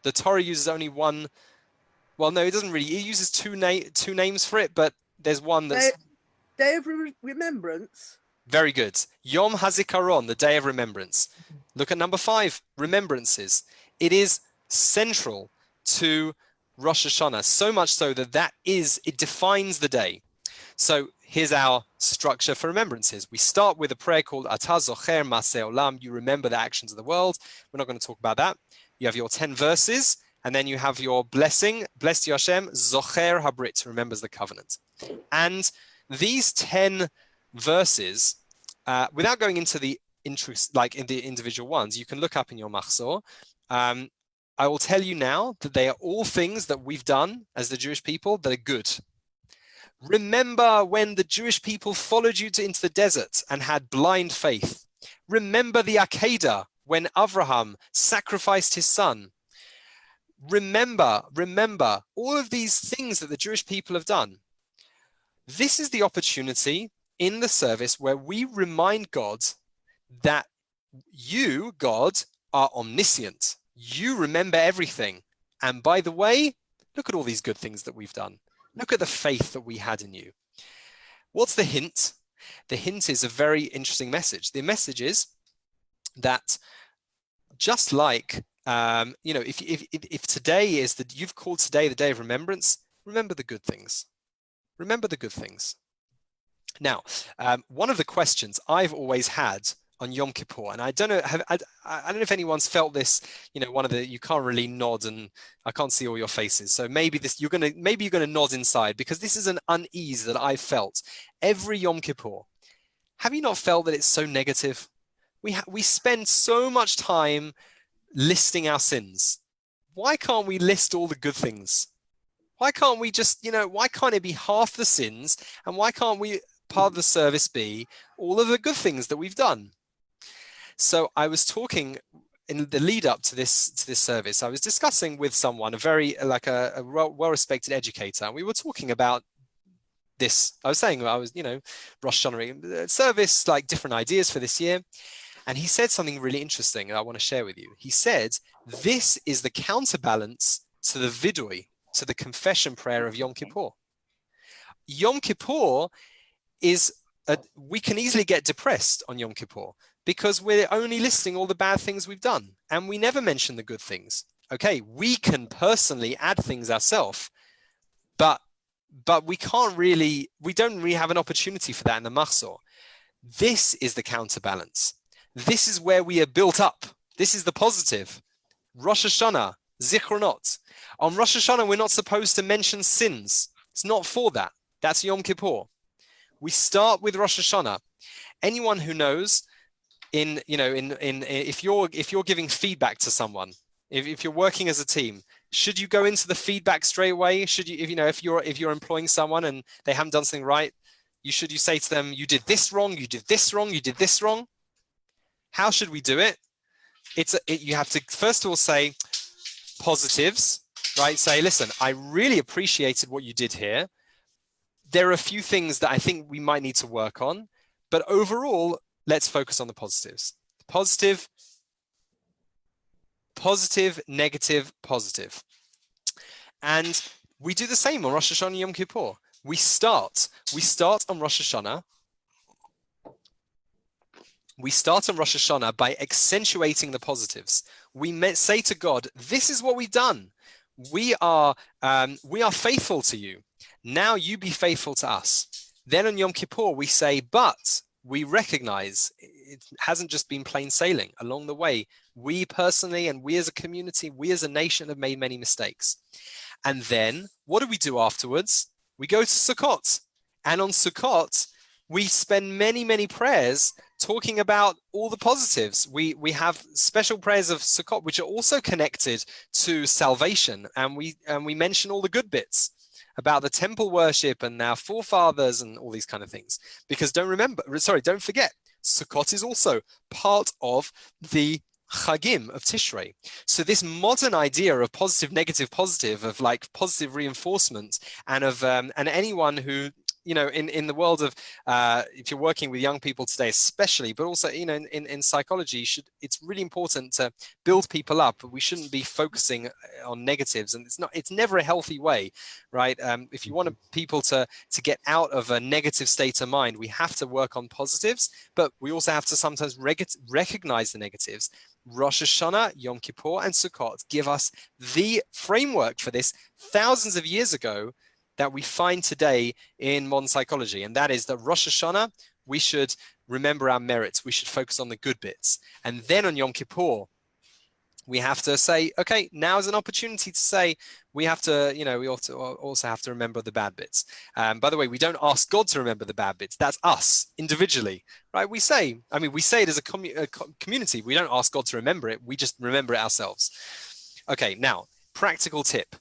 The Torah uses only one. Well, no, it doesn't really. It uses two names for it, but there's one that's Day of Remembrance. very good. Yom HaZikaron, the Day of Remembrance. Look at number 5, remembrances. It is central to Rosh Hashanah, so much so that it defines the day. So here's our structure for remembrances. We start with a prayer called Ata Zocher Maseh Olam. You remember the actions of the world. We're not going to talk about that. You have your 10 verses, and then you have your blessing. Blessed you Hashem, Zocher Habrit, remembers the covenant. And these 10 verses, without going into the interest, like in the individual ones, you can look up in your Machzor. I will tell you now that they are all things that we've done as the Jewish people that are good. Remember when the Jewish people followed you into the desert and had blind faith. Remember the Akedah when Avraham sacrificed his son. Remember all of these things that the Jewish people have done. This is the opportunity in the service where we remind God that you, God, are omniscient. You remember everything. And by the way, look at all these good things that we've done. Look at the faith that we had in you. What's the hint? The hint is a very interesting message. The message is that just like, you know, if today is that you've called today the day of remembrance, remember the good things. Remember the good things. Now, one of the questions I've always had on Yom Kippur, and I don't know, I don't know if anyone's felt this, you know, you can't really nod, and I can't see all your faces. So maybe maybe you're gonna nod inside, because this is an unease that I've felt every Yom Kippur. Have you not felt that it's so negative? We spend so much time listing our sins. Why can't we list all the good things? Why can't we just, you know, why can't it be half the sins, and why can't we, part of the service, be all of the good things that we've done? So I was talking in the lead up to this service. I was discussing with someone, a well-respected educator, and we were talking about this. I was saying, you know, Rosh Hashanah service, like different ideas for this year. And he said something really interesting that I want to share with you. He said, this is the counterbalance to the vidui, to the confession prayer of Yom Kippur. Yom Kippur is, we can easily get depressed on Yom Kippur because we're only listing all the bad things we've done and we never mention the good things. Okay, we can personally add things ourselves, but we don't really have an opportunity for that in the Machzor. This is the counterbalance. This is where we are built up. This is the positive. Rosh Hashanah, Zichronot. On Rosh Hashanah, we're not supposed to mention sins. It's not for that. That's Yom Kippur. We start with Rosh Hashanah. Anyone who knows, if you're giving feedback to someone, if you're working as a team, should you go into the feedback straight away? Should you, if you're employing someone and they haven't done something right, you say to them, you did this wrong, you did this wrong, you did this wrong. How should we do it? You have to first of all say positives, right? Say, listen, I really appreciated what you did here. There are a few things that I think we might need to work on, but overall, let's focus on the positives. Positive, negative, positive. And we do the same on Rosh Hashanah Yom Kippur. We start on Rosh Hashanah. We start on Rosh Hashanah by accentuating the positives. We say to God, this is what we've done. We are faithful to you. Now you be faithful to us. Then on Yom Kippur, we say, but we recognize it hasn't just been plain sailing. Along the way, we personally and we as a community, we as a nation have made many mistakes. And then what do we do afterwards? We go to Sukkot. And on Sukkot, we spend many, many prayers talking about all the positives. We have special prayers of Sukkot, which are also connected to salvation. And we mention all the good bits about the temple worship and our forefathers and all these kind of things. Because don't forget, Sukkot is also part of the Chagim of Tishrei. So this modern idea of positive, negative, positive, of like positive reinforcement, and of and anyone who, you know, in the world of if you're working with young people today especially, but also, you know, in psychology, it's really important to build people up, but we shouldn't be focusing on negatives, and it's never a healthy way, right? If you want people to get out of a negative state of mind, we have to work on positives, but we also have to sometimes recognize the negatives. Rosh Hashanah, Yom Kippur, and Sukkot give us the framework for this thousands of years ago that we find today in modern psychology. And that is that Rosh Hashanah, we should remember our merits. We should focus on the good bits. And then on Yom Kippur, we have to say, okay, now is an opportunity to say, we have to, you know, we also have to remember the bad bits. By the way, we don't ask God to remember the bad bits. That's us individually, right? We say it as a community. We don't ask God to remember it. We just remember it ourselves. Okay, now, practical tip.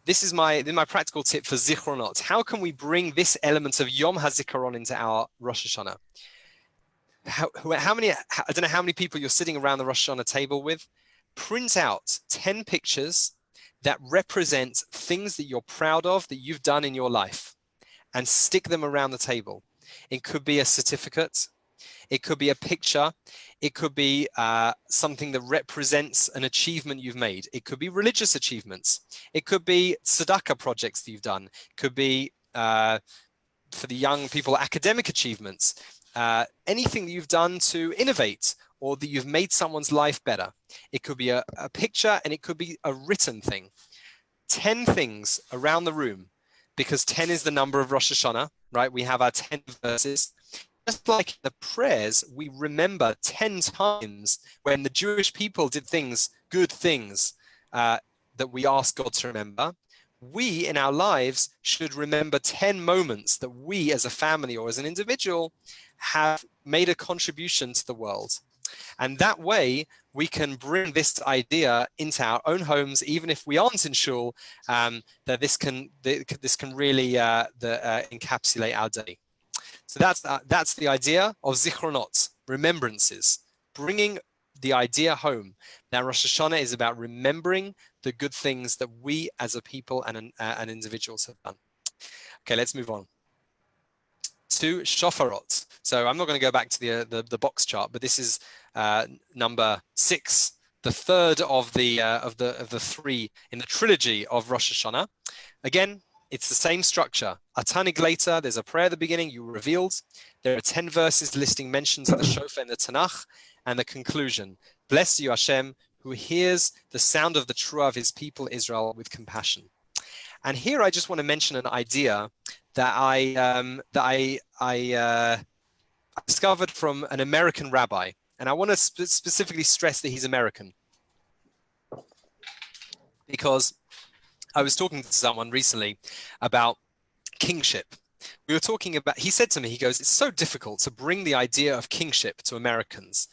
This is my practical tip for Zichronot. How can we bring this element of Yom HaZikaron into our Rosh Hashanah? I don't know how many people you're sitting around the Rosh Hashanah table with. Print out 10 pictures that represent things that you're proud of that you've done in your life, and stick them around the table. It could be a certificate. It could be a picture. It could be something that represents an achievement you've made. It could be religious achievements. It could be tzedakah projects that you've done. It could be, for the young people, academic achievements. anything that you've done to innovate or that you've made someone's life better. It could be a picture and it could be a written thing. 10 things around the room, because 10 is the number of Rosh Hashanah, right? We have our 10 verses. Just like the prayers, we remember 10 times when the Jewish people did things, good things, that we ask God to remember. We in our lives should remember 10 moments that we as a family or as an individual have made a contribution to the world. And that way we can bring this idea into our own homes, even if we aren't in shul, that this can really encapsulate our day. So that's the idea of zichronot, remembrances, bringing the idea home. Now Rosh Hashanah is about remembering the good things that we as a people and individuals have done. Okay, let's move on to shofarot. So I'm not going to go back to the box chart, but this is number 6, the third of the 3 in the trilogy of Rosh Hashanah. Again, it's the same structure. Atanig later, there's a prayer at the beginning, you revealed. There are 10 verses listing mentions of the shofar in the Tanakh, and the conclusion. Bless you, Hashem, who hears the sound of the truah of his people Israel with compassion. And here I just want to mention an idea that I discovered from an American rabbi. And I want to specifically stress that he's American, because I was talking to someone recently about kingship. We were talking about, he said to me, he goes, it's so difficult to bring the idea of kingship to Americans.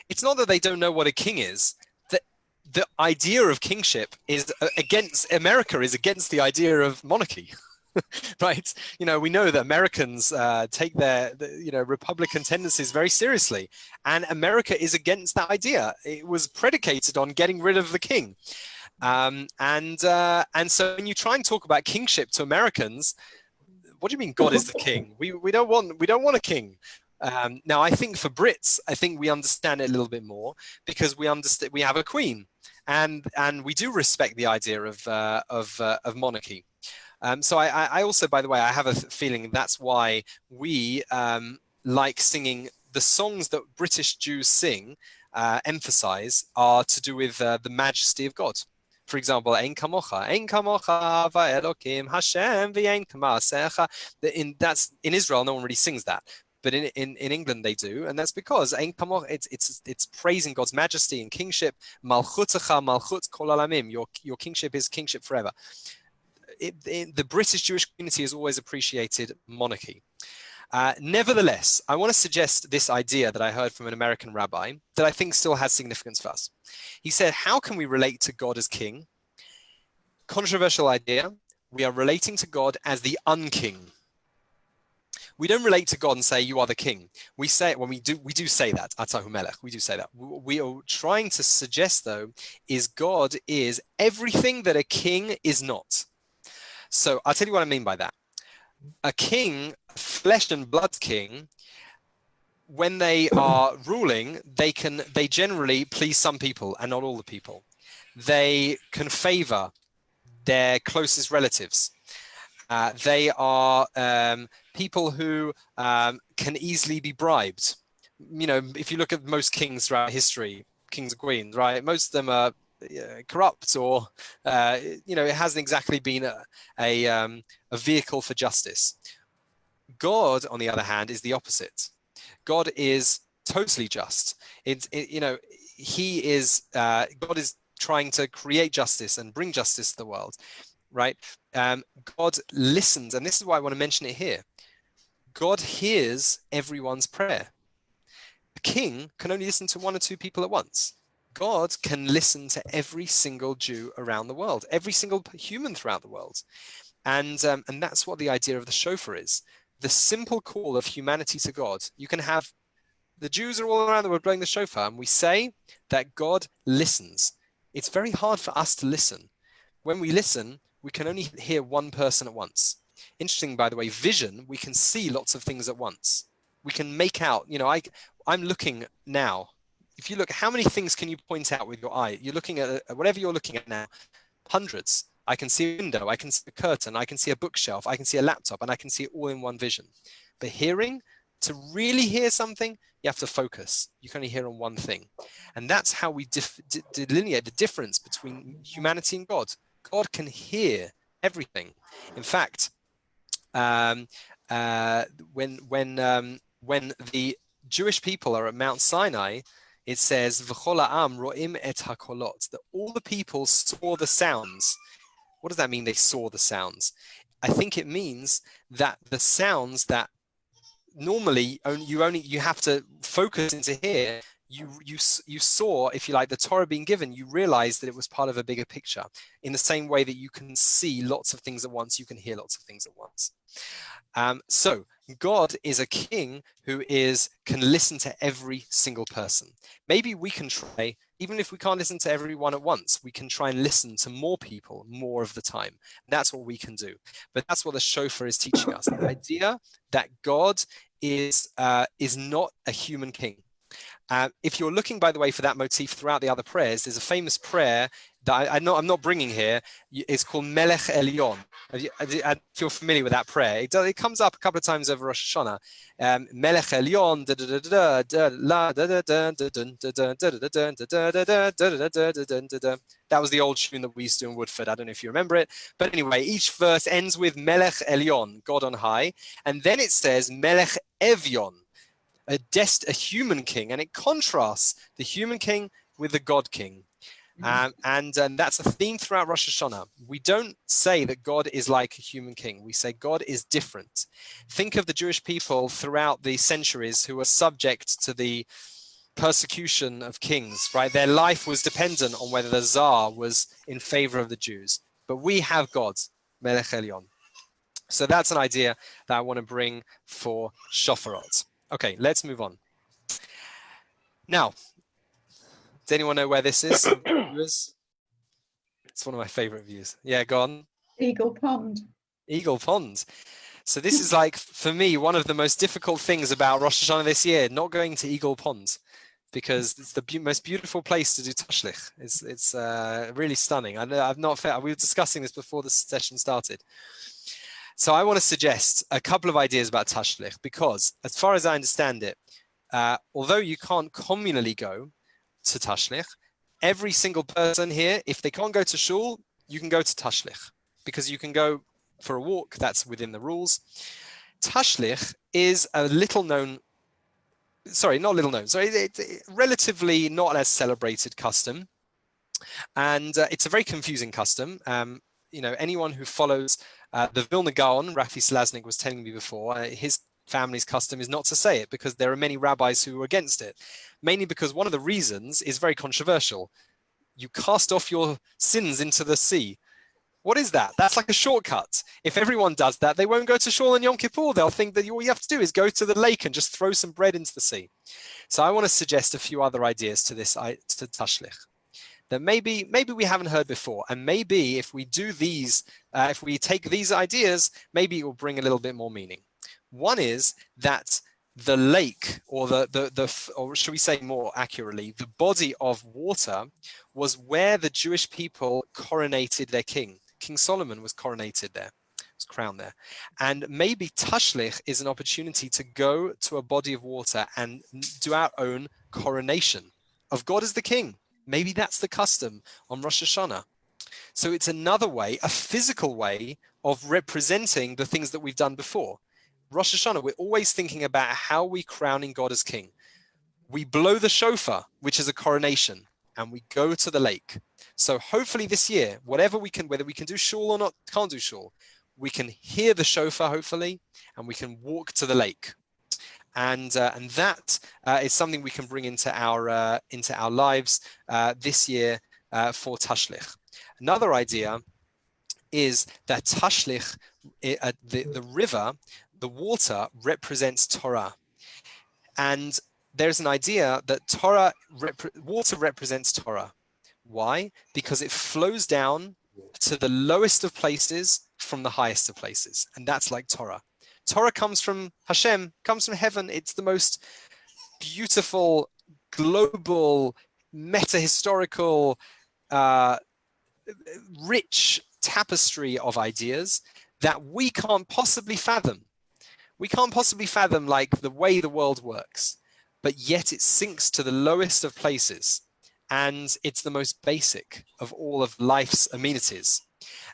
It's not that they don't know what a king is. The idea of kingship is against the idea of monarchy. Right? We know that Americans take their Republican tendencies very seriously, and America is against that idea. It was predicated on getting rid of the king. And so when you try and talk about kingship to Americans, what do you mean God is the king? We don't want a king. Now I think for Brits, I think we understand it a little bit more, because we have a queen, and we do respect the idea of monarchy. So I also, by the way, I have a feeling that's why we like singing the songs that British Jews sing, emphasize, are to do with the majesty of God. For example, Ein kamocha va'elokim Hashem v'ein k'ma'asecha. In Israel, no one really sings that, but in England they do, and that's because Ein kamocha, it's praising God's majesty and kingship. Malchutecha malchut kol alamim. Your kingship is kingship forever. The British Jewish community has always appreciated monarchy. Nevertheless, I want to suggest this idea that I heard from an American rabbi that I think still has significance for us. He said, how can we relate to God as king? Controversial idea. We are relating to God as the unking. We don't relate to God and say, you are the king. We say, when we do say that, Atahu Melech, we do say that. We are trying to suggest, though, is God is everything that a king is not. So I'll tell you what I mean by that. A king, flesh and blood king, when they are ruling, they generally please some people and not all the people. They can favor their closest relatives. They are people who can easily be bribed. If you look at most kings throughout history, kings and queens, right? Most of them are corrupt, or it hasn't exactly been a vehicle for justice. God, on the other hand, is the opposite. God is totally just. He is God is trying to create justice and bring justice to the world, right? God listens, and this is why I want to mention it here. God hears everyone's prayer. A king can only listen to 1 or 2 people at once. God can listen to every single Jew around the world, every single human throughout the world. And that's what the idea of the shofar is. The simple call of humanity to God. You can have the Jews are all around the world blowing the shofar, and we say that God listens. It's very hard for us to listen. When we listen, we can only hear one person at once. Interesting, by the way, vision, we can see lots of things at once. We can make out, I'm looking now. If you look, how many things can you point out with your eye? You're looking at whatever you're looking at now, hundreds. I can see a window, I can see a curtain, I can see a bookshelf, I can see a laptop, and I can see it all in one vision. But hearing, To really hear something, you have to focus. You can only hear on one thing. And that's how we delineate the difference between humanity and God. God can hear everything. In fact, when the Jewish people are at Mount Sinai, it says "V'chol ha'am ro'im et hakolot," that all the people saw the sounds. What does that mean? They saw the sounds. I think it means that the sounds that normally you have to focus into here. You saw, if you like, the Torah being given. You realized that it was part of a bigger picture. In the same way that you can see lots of things at once, you can hear lots of things at once. So God is a king who can listen to every single person. Maybe we can try, even if we can't listen to everyone at once, we can try and listen to more people more of the time. That's what we can do. But that's what the shofar is teaching us. The idea that God is not a human king. If you're looking, by the way, for that motif throughout the other prayers, there's a famous prayer that I'm not bringing here. It's called Melech Elyon. I feel familiar with that prayer. It comes up a couple of times over Rosh Hashanah. Melech Elyon. That was the old tune that we used to do in Woodford. I don't know if you remember it. But anyway, each verse ends with Melech Elyon, God on high. And then it says Melech Evyon, a human king, and it contrasts the human king with the God king. And that's a theme throughout Rosh Hashanah. We don't say that God is like a human king. We say God is different. Think of the Jewish people throughout the centuries who were subject to the persecution of kings, right? Their life was dependent on whether the Tsar was in favor of the Jews. But we have God, Melech Elyon. So that's an idea that I want to bring for Shofarot. Okay, let's move on. Now, does anyone know where this is? Viewers? It's one of my favorite views. Yeah, go on. Eagle Pond. Eagle Pond. So this is like, for me, one of the most difficult things about Rosh Hashanah this year, not going to Eagle Pond, because it's the most beautiful place to do tashlich. It's really stunning. I've not felt, we were discussing this before the session started. So I want to suggest a couple of ideas about tashlich, because as far as I understand it, although you can't communally go to tashlich, every single person here, if they can't go to shul, you can go to tashlich, because you can go for a walk. That's within the rules. Tashlich is a it's relatively not as celebrated custom, and it's a very confusing custom. Anyone who follows the Vilna Gaon, Rafi Slaznik was telling me before, his family's custom is not to say it, because there are many rabbis who are against it, mainly because one of the reasons is very controversial. You cast off your sins into the sea. What is that? That's like a shortcut. If everyone does that, they won't go to shul on Yom Kippur. They'll think that all you have to do is go to the lake and just throw some bread into the sea. So I want to suggest a few other ideas to tashlich that maybe we haven't heard before, and maybe if we do these, if we take these ideas, maybe it will bring a little bit more meaning. One is that the lake, or or should we say more accurately, the body of water was where the Jewish people coronated their king. King Solomon was coronated there, was crowned there. And maybe tashlich is an opportunity to go to a body of water and do our own coronation of God as the king. Maybe that's the custom on Rosh Hashanah. So it's another way, a physical way of representing the things that we've done before. Rosh Hashanah, we're always thinking about how we're crowning God as king. We blow the shofar, which is a coronation, and we go to the lake. So hopefully this year, whether we can do shul or not, can't do shul, we can hear the shofar, hopefully, and we can walk to the lake. And that is something we can bring into our lives this year for tashlich. Another idea is that tashlich, the river, the water represents Torah, and there's an idea that water represents Torah. Why? Because it flows down to the lowest of places from the highest of places, and that's like Torah. Torah comes from Hashem, comes from heaven. It's the most beautiful, global, meta-historical, rich tapestry of ideas that we can't possibly fathom. We can't possibly fathom like the way the world works, but yet it sinks to the lowest of places. And it's the most basic of all of life's amenities.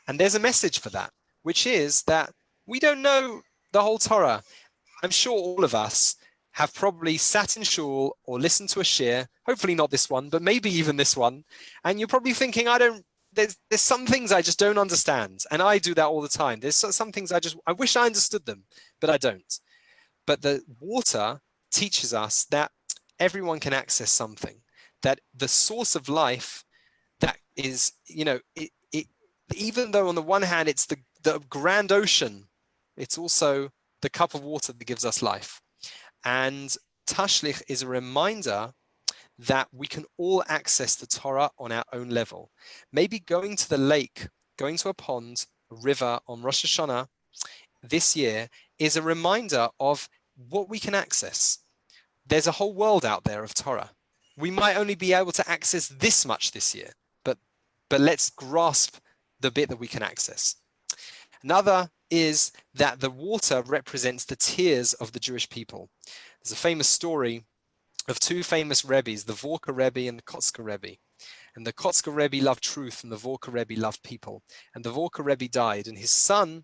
And there's a message for that, which is that we don't know the whole Torah. I'm sure all of us have probably sat in shul or listened to a shir, hopefully not this one, but maybe even this one. And you're probably thinking, there's some things I just don't understand. And I do that all the time. There's some things I wish I understood them, but I don't. But the water teaches us that everyone can access something, that the source of life that is, even though on the one hand, it's the grand ocean, it's also the cup of water that gives us life. And Tashlich is a reminder that we can all access the Torah on our own level. Maybe going to the lake, going to a pond, a river on Rosh Hashanah this year is a reminder of what we can access. There's a whole world out there of Torah. We might only be able to access this much this year, but let's grasp the bit that we can access. Another is that the water represents the tears of the Jewish people. There's a famous story of two famous Rebbes, the Vorka Rebbe and the Kotzker Rebbe. And the Kotzker Rebbe loved truth and the Vorka Rebbe loved people. And the Vorka Rebbe died and his son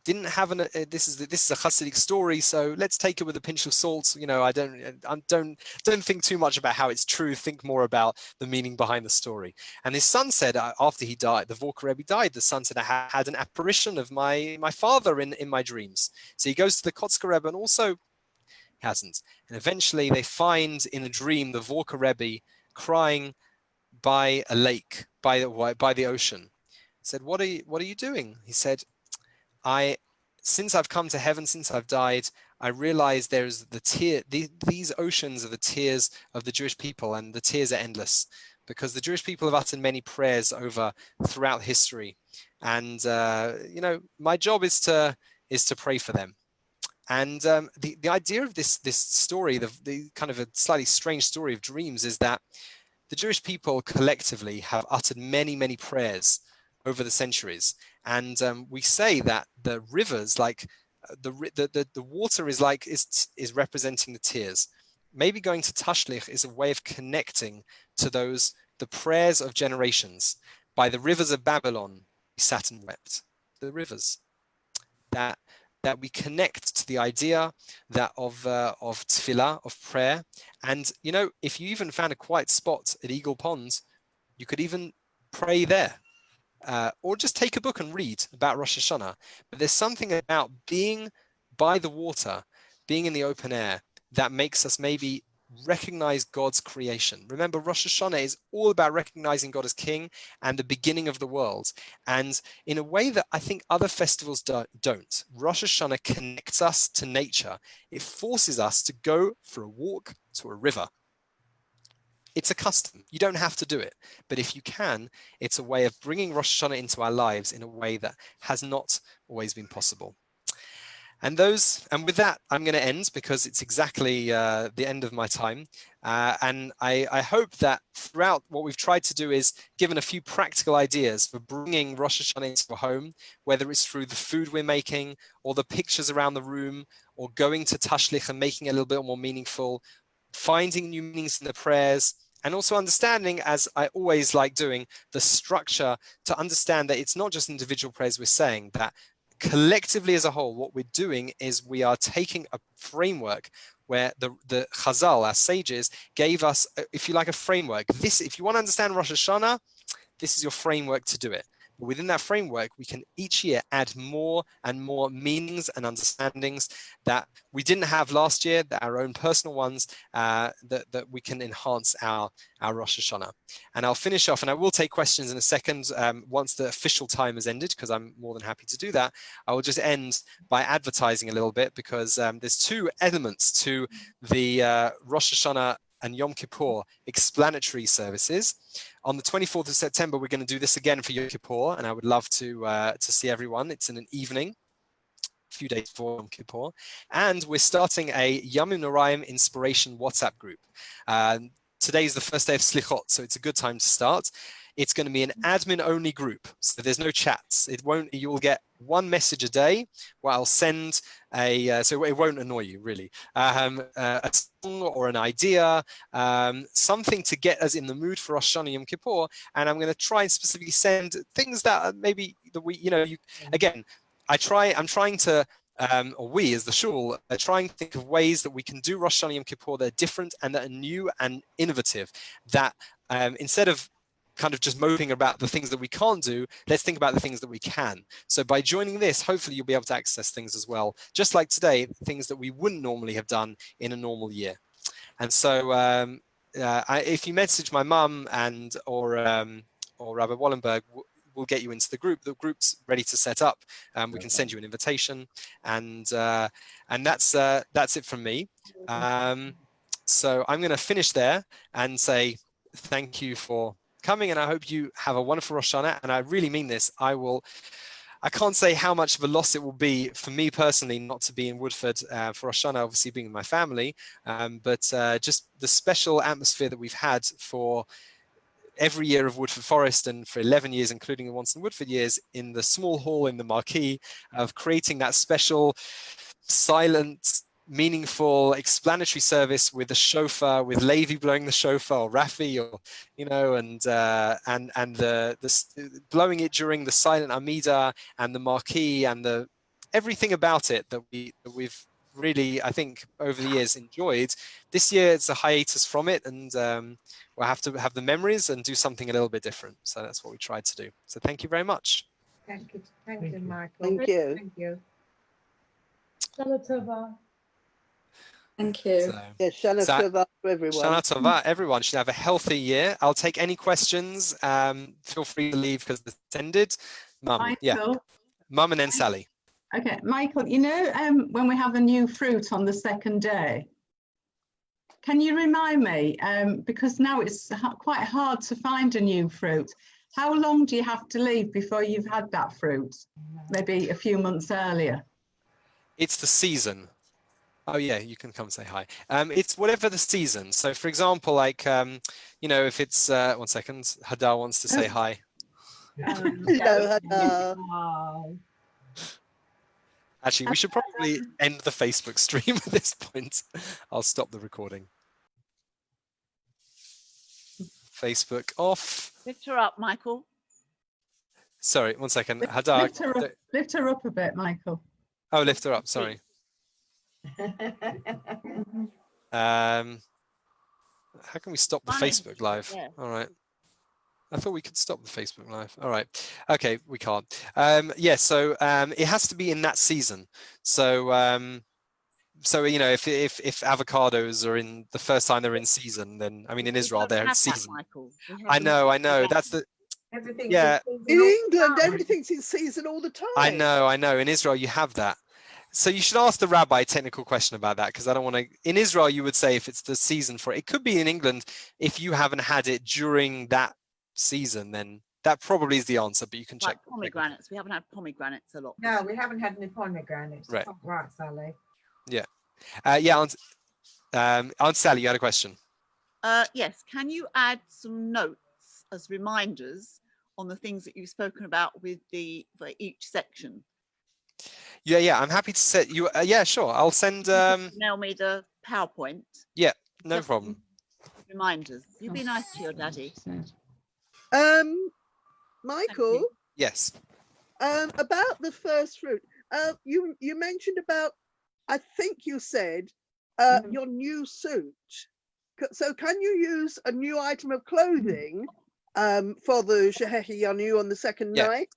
didn't have this is a Hasidic story, so let's take it with a pinch of salt. I don't think too much about how it's true. Think more about the meaning behind the story. And his son said, after he died, the Vorka Rebbe died, the son said, I had an apparition of my father in my dreams. So he goes to the Kotzker Rebbe and also hasn't. And eventually they find in a dream the Vorka Rebbe crying by a lake, by the ocean. He said, what are you doing? He said, since I've come to heaven, since I've died, I realize there's these oceans are the tears of the Jewish people, and the tears are endless because the Jewish people have uttered many prayers throughout history. And, my job is to pray for them. And the idea of this story, the kind of a slightly strange story of dreams, is that the Jewish people collectively have uttered many, many prayers over the centuries. And we say that the rivers, like the water is representing the tears. Maybe going to Tashlich is a way of connecting to the prayers of generations. By the rivers of Babylon, we sat and wept. The rivers that we connect to the idea that of tefillah, of prayer. And if you even found a quiet spot at Eagle Pond, you could even pray there. Or just take a book and read about Rosh Hashanah. But there's something about being by the water, being in the open air, that makes us maybe recognize God's creation. Remember, Rosh Hashanah is all about recognizing God as King and the beginning of the world. And in a way that I think other festivals don't. Rosh Hashanah connects us to nature. It forces us to go for a walk to a river. It's a custom. You don't have to do it. But if you can, it's a way of bringing Rosh Hashanah into our lives in a way that has not always been possible. And with that, I'm going to end because it's exactly the end of my time. And I hope that throughout what we've tried to do is given a few practical ideas for bringing Rosh Hashanah into a home, whether it's through the food we're making or the pictures around the room or going to Tashlich and making it a little bit more meaningful, finding new meanings in the prayers, and also understanding, as I always like doing, the structure to understand that it's not just individual prayers we're saying, that collectively as a whole, what we're doing is we are taking a framework where the Chazal, our sages, gave us, if you like, a framework. If you want to understand Rosh Hashanah, this is your framework to do it. But within that framework, we can each year add more and more meanings and understandings that we didn't have last year, that our own personal ones, that we can enhance our Rosh Hashanah. And I'll finish off, and I will take questions in a second once the official time has ended, because I'm more than happy to do that. I will just end by advertising a little bit, because there's two elements to the Rosh Hashanah and Yom Kippur explanatory services. On the 24th of September, we're going to do this again for Yom Kippur, and I would love to see everyone. It's in an evening, a few days before Yom Kippur, and we're starting a Yamim Noraim inspiration WhatsApp group. today's the first day of Slichot, so it's a good time to start. It's going to be an admin only group, so there's no chats. You'll get one message a day where I'll send so it won't annoy you really, a song or an idea, something to get us in the mood for Rosh Hashanah Yom Kippur. And I'm going to try and specifically send things that maybe again, I'm trying to, or we as the shul are trying to think of ways that we can do Rosh Hashanah Yom Kippur that are different and that are new and innovative, that instead of kind of just moping about the things that we can't do, let's think about the things that we can. So by joining this, hopefully you'll be able to access things as well, just like today, things that we wouldn't normally have done in a normal year. And so if you message my mum or Rabbi Wallenberg, we'll get you into the group. The group's ready to set up. We can send you an invitation, and that's it from me. So I'm going to finish there and say thank you for coming, and I hope you have a wonderful Rosh Hashanah. And I really mean this. I can't say how much of a loss it will be for me personally not to be in Woodford for Rosh Hashanah, obviously being with my family, but just the special atmosphere that we've had for every year of Woodford Forest and for 11 years, including the Wanson Woodford years, in the small hall in the marquee, of creating that special, silent, meaningful explanatory service with the shofar, with Levi blowing the shofar, or Rafi, or and the blowing it during the silent Amida and the marquee and everything about it that we've really, I think, over the years enjoyed. This year it's a hiatus from it, and we'll have to have the memories and do something a little bit different. So that's what we tried to do. So thank you very much. Thank you, Michael. Thank you. Thank you. Thank you. So, Yeah, Shana Tova to everyone. Shana Tova, everyone should have a healthy year. I'll take any questions. Feel free to leave because it's ended. Mum, Michael, yeah. Mum and then Sally. Okay, Michael, when we have a new fruit on the second day, can you remind me, because now it's quite hard to find a new fruit, how long do you have to leave before you've had that fruit? Maybe a few months earlier. It's the season. Oh yeah, you can come say hi. It's whatever the season. So for example, like, if it's, 1 second, Hadar wants to say hi. Hello, Hadar. Actually, we should probably end the Facebook stream at this point. I'll stop the recording. Facebook off. Lift her up, Michael. Sorry, 1 second. Hadar. Lift her up a bit, Michael. Oh, lift her up, sorry. How can we stop the Facebook live? Yeah. All right. I thought we could stop the Facebook live. All right. Okay, we can't. So it has to be in that season. So if avocados are in the first time they're in season, then I mean in Israel they're in season. I know. That's the Everything's yeah. In England, everything's in season all the time. I know. In Israel you have that. So you should ask the rabbi a technical question about that, because I don't want to. In Israel, you would say if it's the season for it. It could be in England if you haven't had it during that season, then that probably is the answer. But you can check. Like pomegranates. We haven't had pomegranates a lot. No, we haven't had any pomegranates. Right. Right, Sally. Yeah. Aunt Sally, you had a question. Yes. Can you add some notes as reminders on the things that you've spoken about for each section? Yeah, I'm happy to set you. Yeah, sure. I'll send. Mail me the PowerPoint. Yeah, no problem. Reminders. You be nice to your daddy. Michael. Yes. About the first fruit. You mentioned about. I think you said your new suit. So can you use a new item of clothing for the Shehechi Yanu on the second night?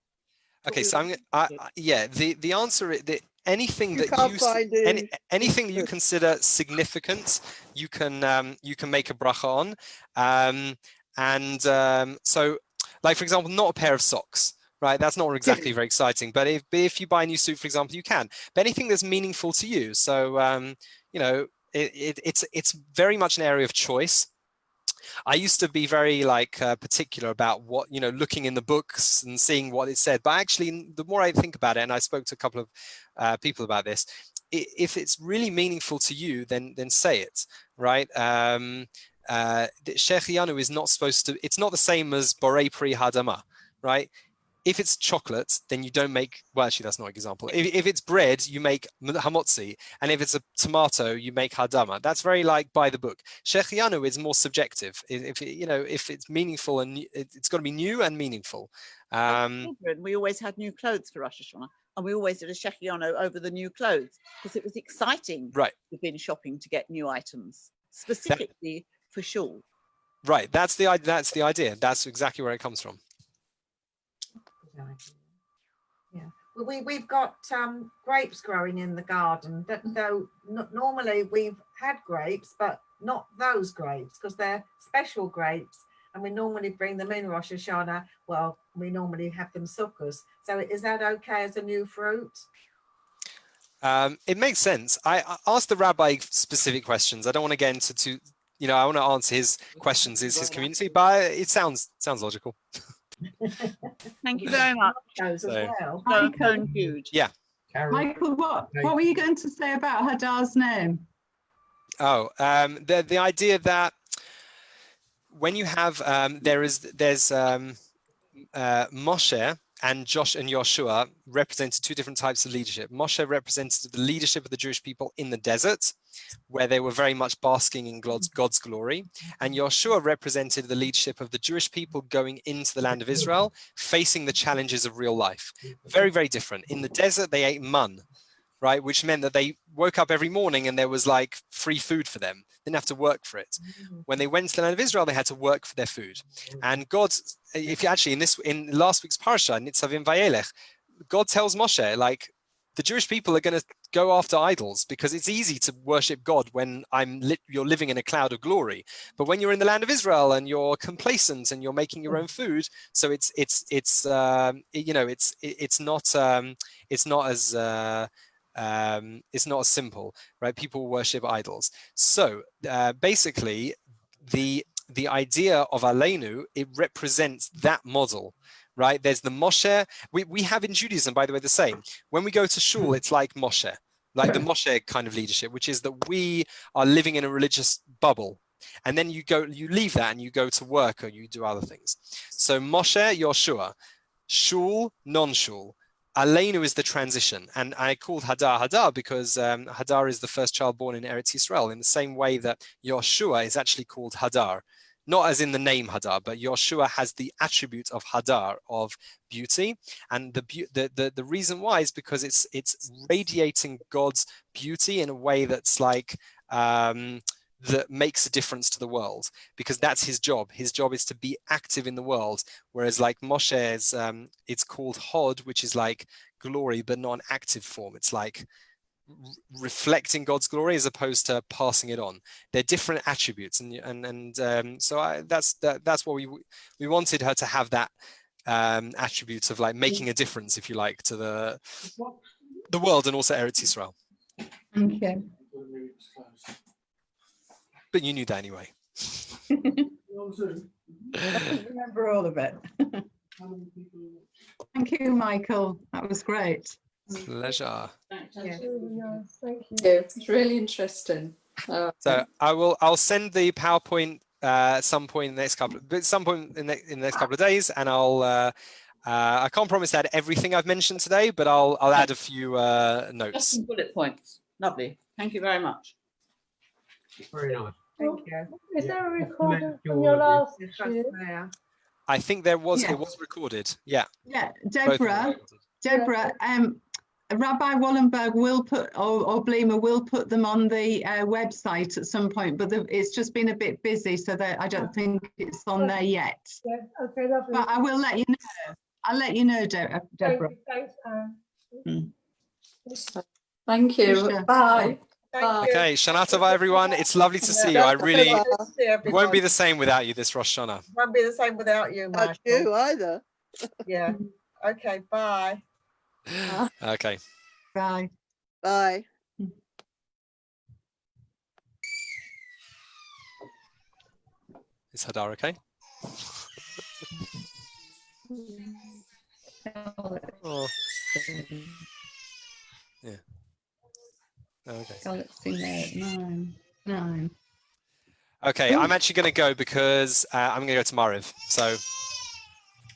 Okay, so the answer is that anything that anything that you consider significant, you can make a bracha on, so like for example, not a pair of socks, right? That's not exactly very exciting, but if you buy a new suit, for example, you can. But anything that's meaningful to you, so it's very much an area of choice. I used to be very particular about what, looking in the books and seeing what it said. But actually, the more I think about it, and I spoke to a couple of people about this, if it's really meaningful to you, then say it, right? Shechianu is not supposed to, it's not the same as Borei Pri Hadama, right? If it's chocolate, then you don't make, well, actually, that's not an example. If it's bread, you make hamotzi. And if it's a tomato, you make hadama. That's very like by the book. Shechianu is more subjective. If it's meaningful and it's got to be new and meaningful. We always had new clothes for Rosh Hashanah, and we always did a shechianu over the new clothes because it was exciting. Right. We've been shopping to get new items, specifically for shul. Right. That's the idea. That's exactly where it comes from. Yeah, well, we've got grapes growing in the garden. Though normally we've had grapes, but not those grapes because they're special grapes, and we normally bring them in Rosh Hashanah. Well, we normally have them sukkahs. So is that okay as a new fruit? It makes sense. I asked the rabbi specific questions. I don't want to get into I want to answer his questions, his community, but it sounds logical. Thank you very much. Those as well. So huge. Yeah. Michael, what were you going to say about Hadar's name? Oh, the idea that when you have there's Moshe and Josh and Yoshua represented two different types of leadership. Moshe represented the leadership of the Jewish people in the desert, where they were very much basking in God's glory. And Yoshua represented the leadership of the Jewish people going into the land of Israel, facing the challenges of real life. Very, very different. In the desert, they ate mun, right? Which meant that they woke up every morning and there was like free food for them. They didn't have to work for it. When they went to the land of Israel, they had to work for their food. And God, if you actually in last week's parasha, Nitzavim Vayelech, God tells Moshe, like, the Jewish people are going to go after idols because it's easy to worship God when you're living in a cloud of glory. But when you're in the land of Israel and you're complacent and you're making your own food, so it's not as simple, right? People worship idols. So basically, the idea of Aleinu, it represents that model, right? There's the Moshe. We have in Judaism, by the way, the same. When we go to shul, it's like Moshe, like the Moshe kind of leadership, which is that we are living in a religious bubble. And then you leave that and you go to work or you do other things. So Moshe, Yoshua, shul, non-shul. Aleinu is the transition, and I called Hadar because Hadar is the first child born in Eretz Yisrael, in the same way that Yoshua is actually called Hadar, not as in the name Hadar, but Yoshua has the attribute of Hadar, of beauty, and the reason why is because it's radiating God's beauty in a way that's like that makes a difference to the world, because that's his job. His job is to be active in the world. Whereas like Moshe's, it's called Hod, which is like glory, but not an active form. It's like reflecting God's glory as opposed to passing it on. They're different attributes, so that's what we wanted her to have, that attributes of like making a difference, if you like, to the world and also Eretz Yisrael. Okay. But you knew that anyway. I don't remember all of it. Thank you, Michael. That was great. Pleasure. Yeah. Thank you. It's really interesting. So I'll send the PowerPoint some point in the next couple of days, and I can't promise to add everything I've mentioned today, but I'll add a few notes. Just some bullet points. Lovely. Thank you very much. Very nice. Thank you. Is there a recording from your last Yes, shoot? there. I think there was. Yeah. It was recorded. Yeah. Yeah, Both of them were Deborah, Rabbi Wallenberg will put, or Bleemer will put them on the website at some point, but it's just been a bit busy, so that I don't think it's on there yet. Yeah, okay, lovely. But I will let you know. I'll let you know, Deborah. Thanks, Anne. Thank you. Sure. Bye. Thank Bye. you. Okay, Shana Tova, everyone. It's lovely to see you. I really it won't be the same without you this Rosh Hashanah. Won't be the same without you, Not Michael. you either. Yeah. Okay. Bye. Okay. Bye. Bye. Is Hadar okay? Oh. Yeah. Oh, okay. Let's see there. 9. Okay, I'm actually going to go because I'm going to go to Mariv. So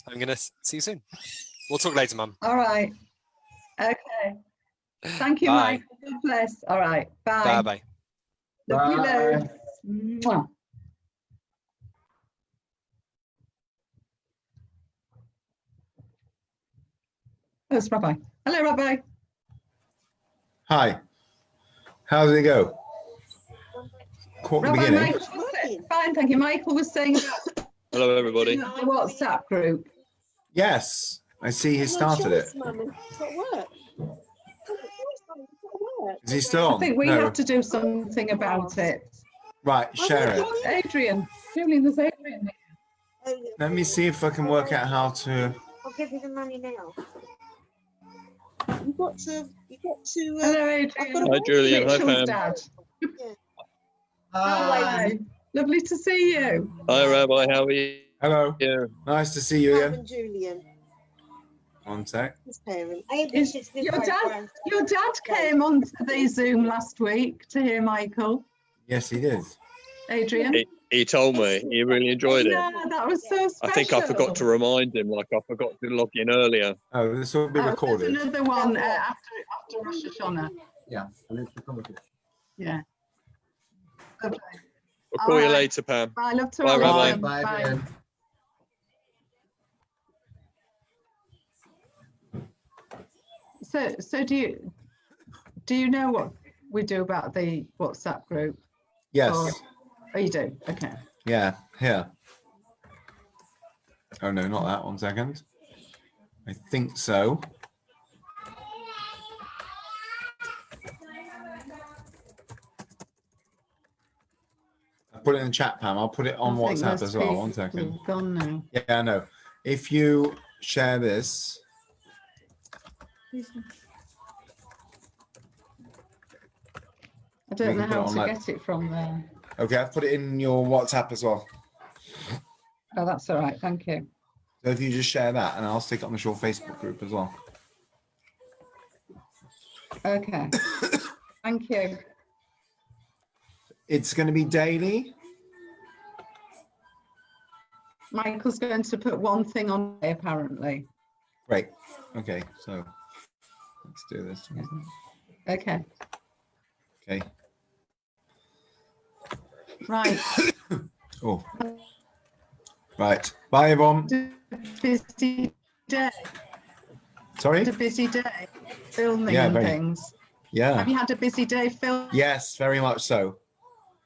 I'm going to see you soon. We'll talk later, Mum. All right. Okay. Thank you, Bye. Mike. God bless. All right. Bye. Bye-bye. Love you Bye. loads. Mwah. Oh, it's Rabbi. Hello, Rabbi. Hi. How did it go? Caught the Rabbi, beginning. Michael, fine, thank you. Michael was saying about Hello, everybody. the WhatsApp group. Yes, I see he started it. Is he still I on? think we No. have to do something about it. Right, share it. Adrian, Julian, there's Adrian. Let me see if I can work out how to. I'll give you the money now. You've got to. Hello, Adrian. Hi, Julian. Hi, Mitchell's Pam. dad. Yeah. Hi. Lovely to see you. Hi, Rabbi. How are you? Hello. Yeah. Nice to see you Pam again. and Julian, One sec. his parent. Adrian's just his Your great dad came on the Zoom last week to hear Michael. Yes, he did. Adrian. He told me he really enjoyed it. Yeah, that was so special. I think I forgot to remind him, like I forgot to log in earlier. Oh, this will be recorded. There's another one after Rosh Hashanah. Yeah, and it's recorded. Yeah. Okay. We'll call you later, Pam. Bye, love to Bye, all Rabbi. of them. Bye. So do you know what we do about the WhatsApp group? Yes. Oh, you do? Okay. Yeah, here. Oh no, not that. 1 second. I think so. I put it in the chat, Pam. I'll put it on I think WhatsApp those as well. 1 people second. have gone now. Yeah, I know. If you share this, I don't We know can put it how on to like- get it from there. okay, I've put it in your WhatsApp as well. Oh, that's all right. Thank you. So if you just share that, and I'll stick it on the Shore Facebook group as well. Okay. Thank you. It's going to be daily. Michael's going to put one thing on there, apparently. Great. Okay, so let's do this. Okay. Okay. Right. Oh. Right. Bye, everyone. Busy day. Sorry? Had a busy day filming Yeah, and very. things. Yeah. Have you had a busy day filming? Yes, very much so.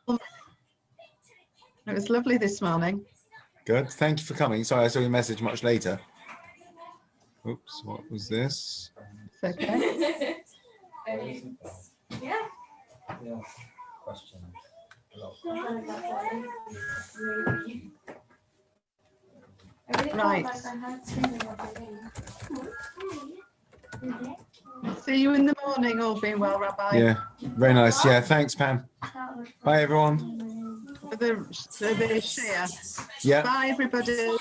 It was lovely this morning. Good. Thank you for coming. Sorry, I saw your message much later. Oops, what was this? It's okay. Right. See you in the morning, all being well, Rabbi. Yeah, very nice. Yeah, thanks, Pam. Bye, everyone. For the share. Yeah. Bye, everybody.